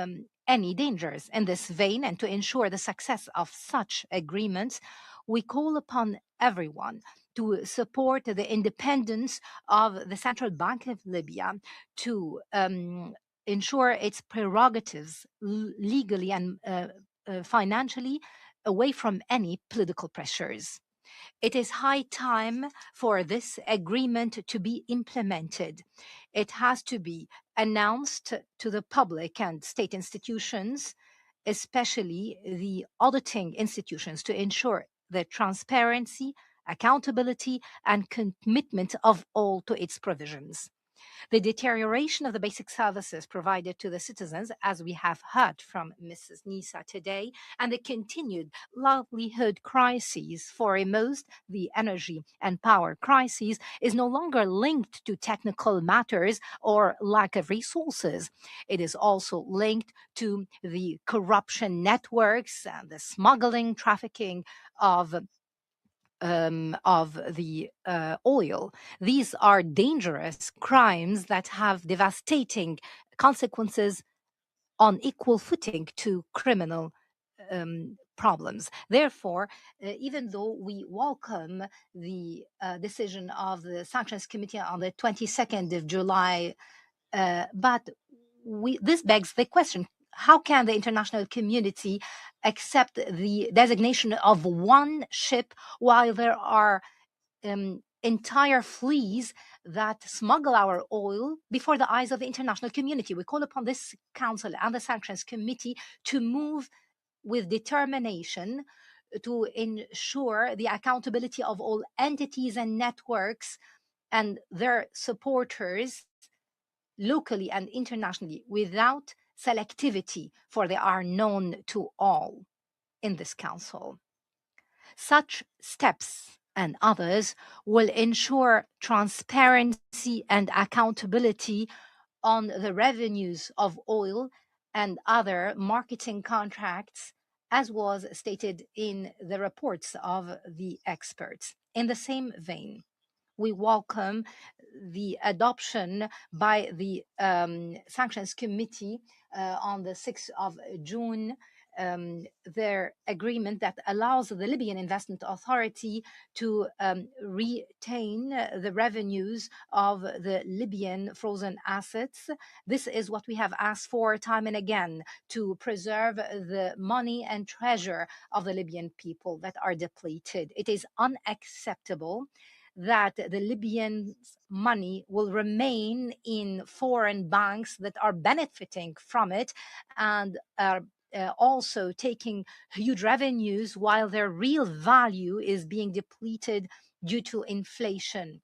any dangers. In this vein, and to ensure the success of such agreements, we call upon everyone to support the independence of the Central Bank of Libya, to ensure its prerogatives legally and financially away from any political pressures. It is high time for this agreement to be implemented. It has to be announced to the public and state institutions, especially the auditing institutions, to ensure the transparency, accountability, and commitment of all to its provisions. The deterioration of the basic services provided to the citizens, as we have heard from Mrs. Nisa today, and the continued livelihood crises, foremost the energy and power crises, is no longer linked to technical matters or lack of resources. It is also linked to the corruption networks and the smuggling, trafficking of the oil. These are dangerous crimes that have devastating consequences on equal footing to criminal problems. Therefore, even though we welcome the decision of the Sanctions Committee on the 22nd of July, but this begs the question, how can the international community accept the designation of one ship while there are entire fleets that smuggle our oil before the eyes of the international community? We call upon this Council and the Sanctions Committee to move with determination to ensure the accountability of all entities and networks and their supporters locally and internationally without selectivity, for they are known to all in this council. Such steps and others will ensure transparency and accountability on the revenues of oil and other marketing contracts, as was stated in the reports of the experts. In the same vein, we welcome the adoption by the Sanctions Committee on the 6th of June, their agreement that allows the Libyan Investment Authority to retain the revenues of the Libyan frozen assets. This is what we have asked for time and again, to preserve the money and treasure of the Libyan people that are depleted. It is unacceptable that the Libyan money will remain in foreign banks that are benefiting from it and are also taking huge revenues while their real value is being depleted due to inflation.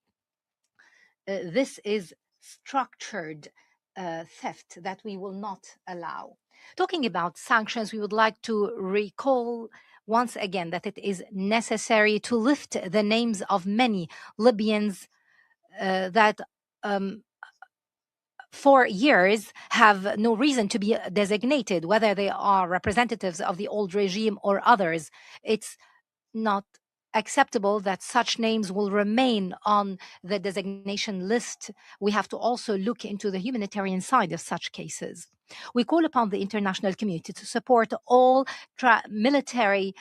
This is structured theft that we will not allow. Talking about sanctions, we would like to recall once again that it is necessary to lift the names of many Libyans that for years have no reason to be designated, whether they are representatives of the old regime or others. It's not acceptable that such names will remain on the designation list. We have to also look into the humanitarian side of such cases. We call upon the international community to support all military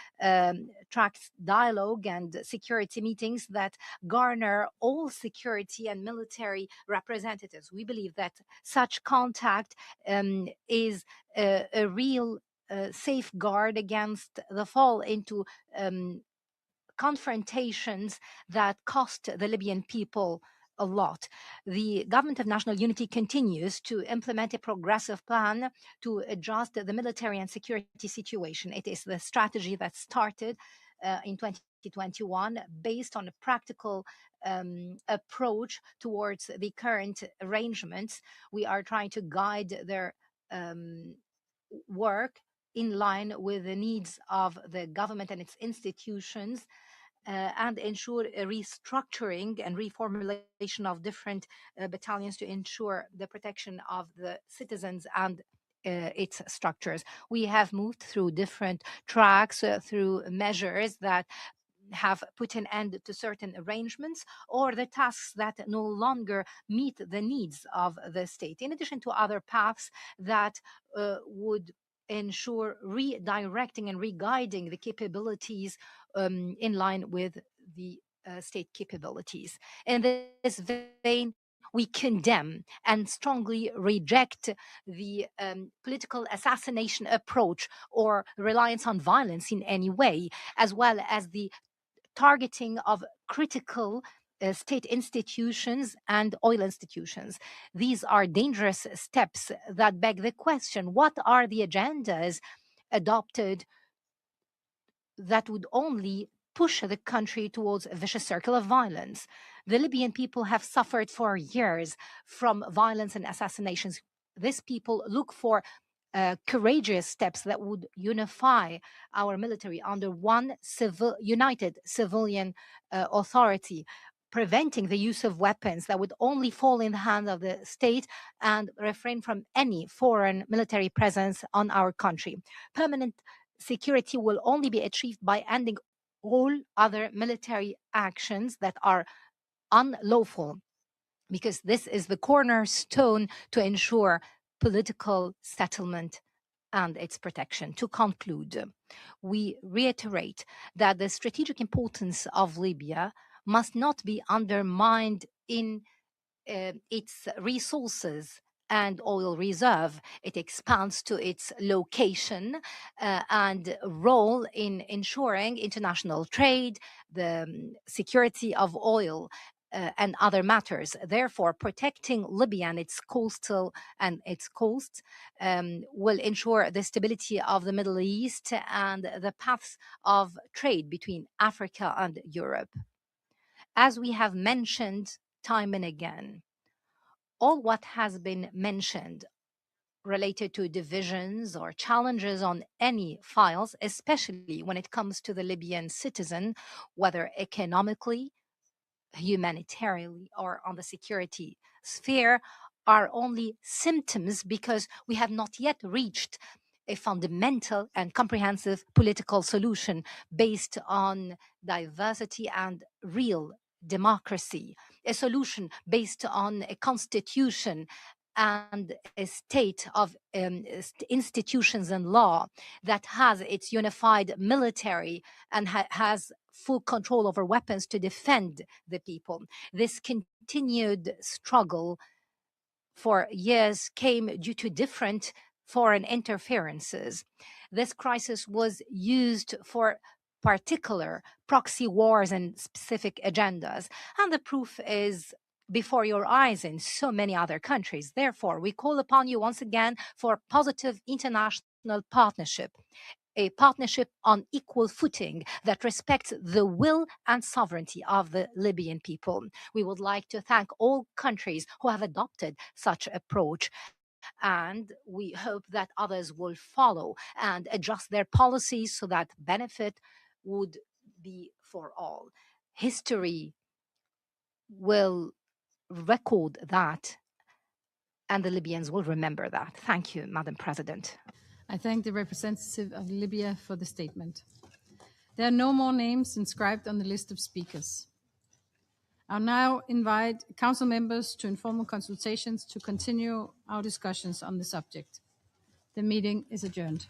tracks dialogue and security meetings that garner all security and military representatives. We believe that such contact is a real safeguard against the fall into confrontations that cost the Libyan people a lot. The government of national unity continues to implement a progressive plan to adjust the military and security situation. It is the strategy that started in 2021 based on a practical approach towards the current arrangements. We are trying to guide their work in line with the needs of the government and its institutions, and ensure a restructuring and reformulation of different battalions to ensure the protection of the citizens and its structures. We have moved through different tracks, through measures that have put an end to certain arrangements or the tasks that no longer meet the needs of the state, in addition to other paths that would ensure redirecting and re-guiding the capabilities in line with the state capabilities. In this vein, we condemn and strongly reject the political assassination approach or reliance on violence in any way, as well as the targeting of critical state institutions and oil institutions. These are dangerous steps that beg the question, what are the agendas adopted that would only push the country towards a vicious circle of violence? The Libyan people have suffered for years from violence and assassinations. These people look for courageous steps that would unify our military under one united civilian authority, preventing the use of weapons that would only fall in the hands of the state and refrain from any foreign military presence on our country. Permanent security will only be achieved by ending all other military actions that are unlawful, because this is the cornerstone to ensure political settlement and its protection. To conclude, we reiterate that the strategic importance of Libya must not be undermined in its resources and oil reserve. It expands to its location and role in ensuring international trade, the security of oil, and other matters. Therefore, protecting Libya and its coastal and its coasts will ensure the stability of the Middle East and the paths of trade between Africa and Europe. As we have mentioned time and again, all what has been mentioned related to divisions or challenges on any files, especially when it comes to the Libyan citizen, whether economically, humanitarianly, or on the security sphere, are only symptoms because we have not yet reached a fundamental and comprehensive political solution based on diversity and real democracy, a solution based on a constitution and a state of institutions and law that has its unified military and has full control over weapons to defend the people. This continued struggle for years came due to different foreign interferences. This crisis was used for particular proxy wars and specific agendas, and the proof is before your eyes in so many other countries. Therefore, we call upon you once again for positive international partnership, a partnership on equal footing that respects the will and sovereignty of the Libyan people. We would like to thank all countries who have adopted such approach, and we hope that others will follow and adjust their policies so that benefit would be for all. History will record that, and the Libyans will remember that. Thank you, Madam President. I thank the representative of Libya for the statement. There are no more names inscribed on the list of speakers. I'll now invite council members to informal consultations to continue our discussions on the subject. The meeting is adjourned.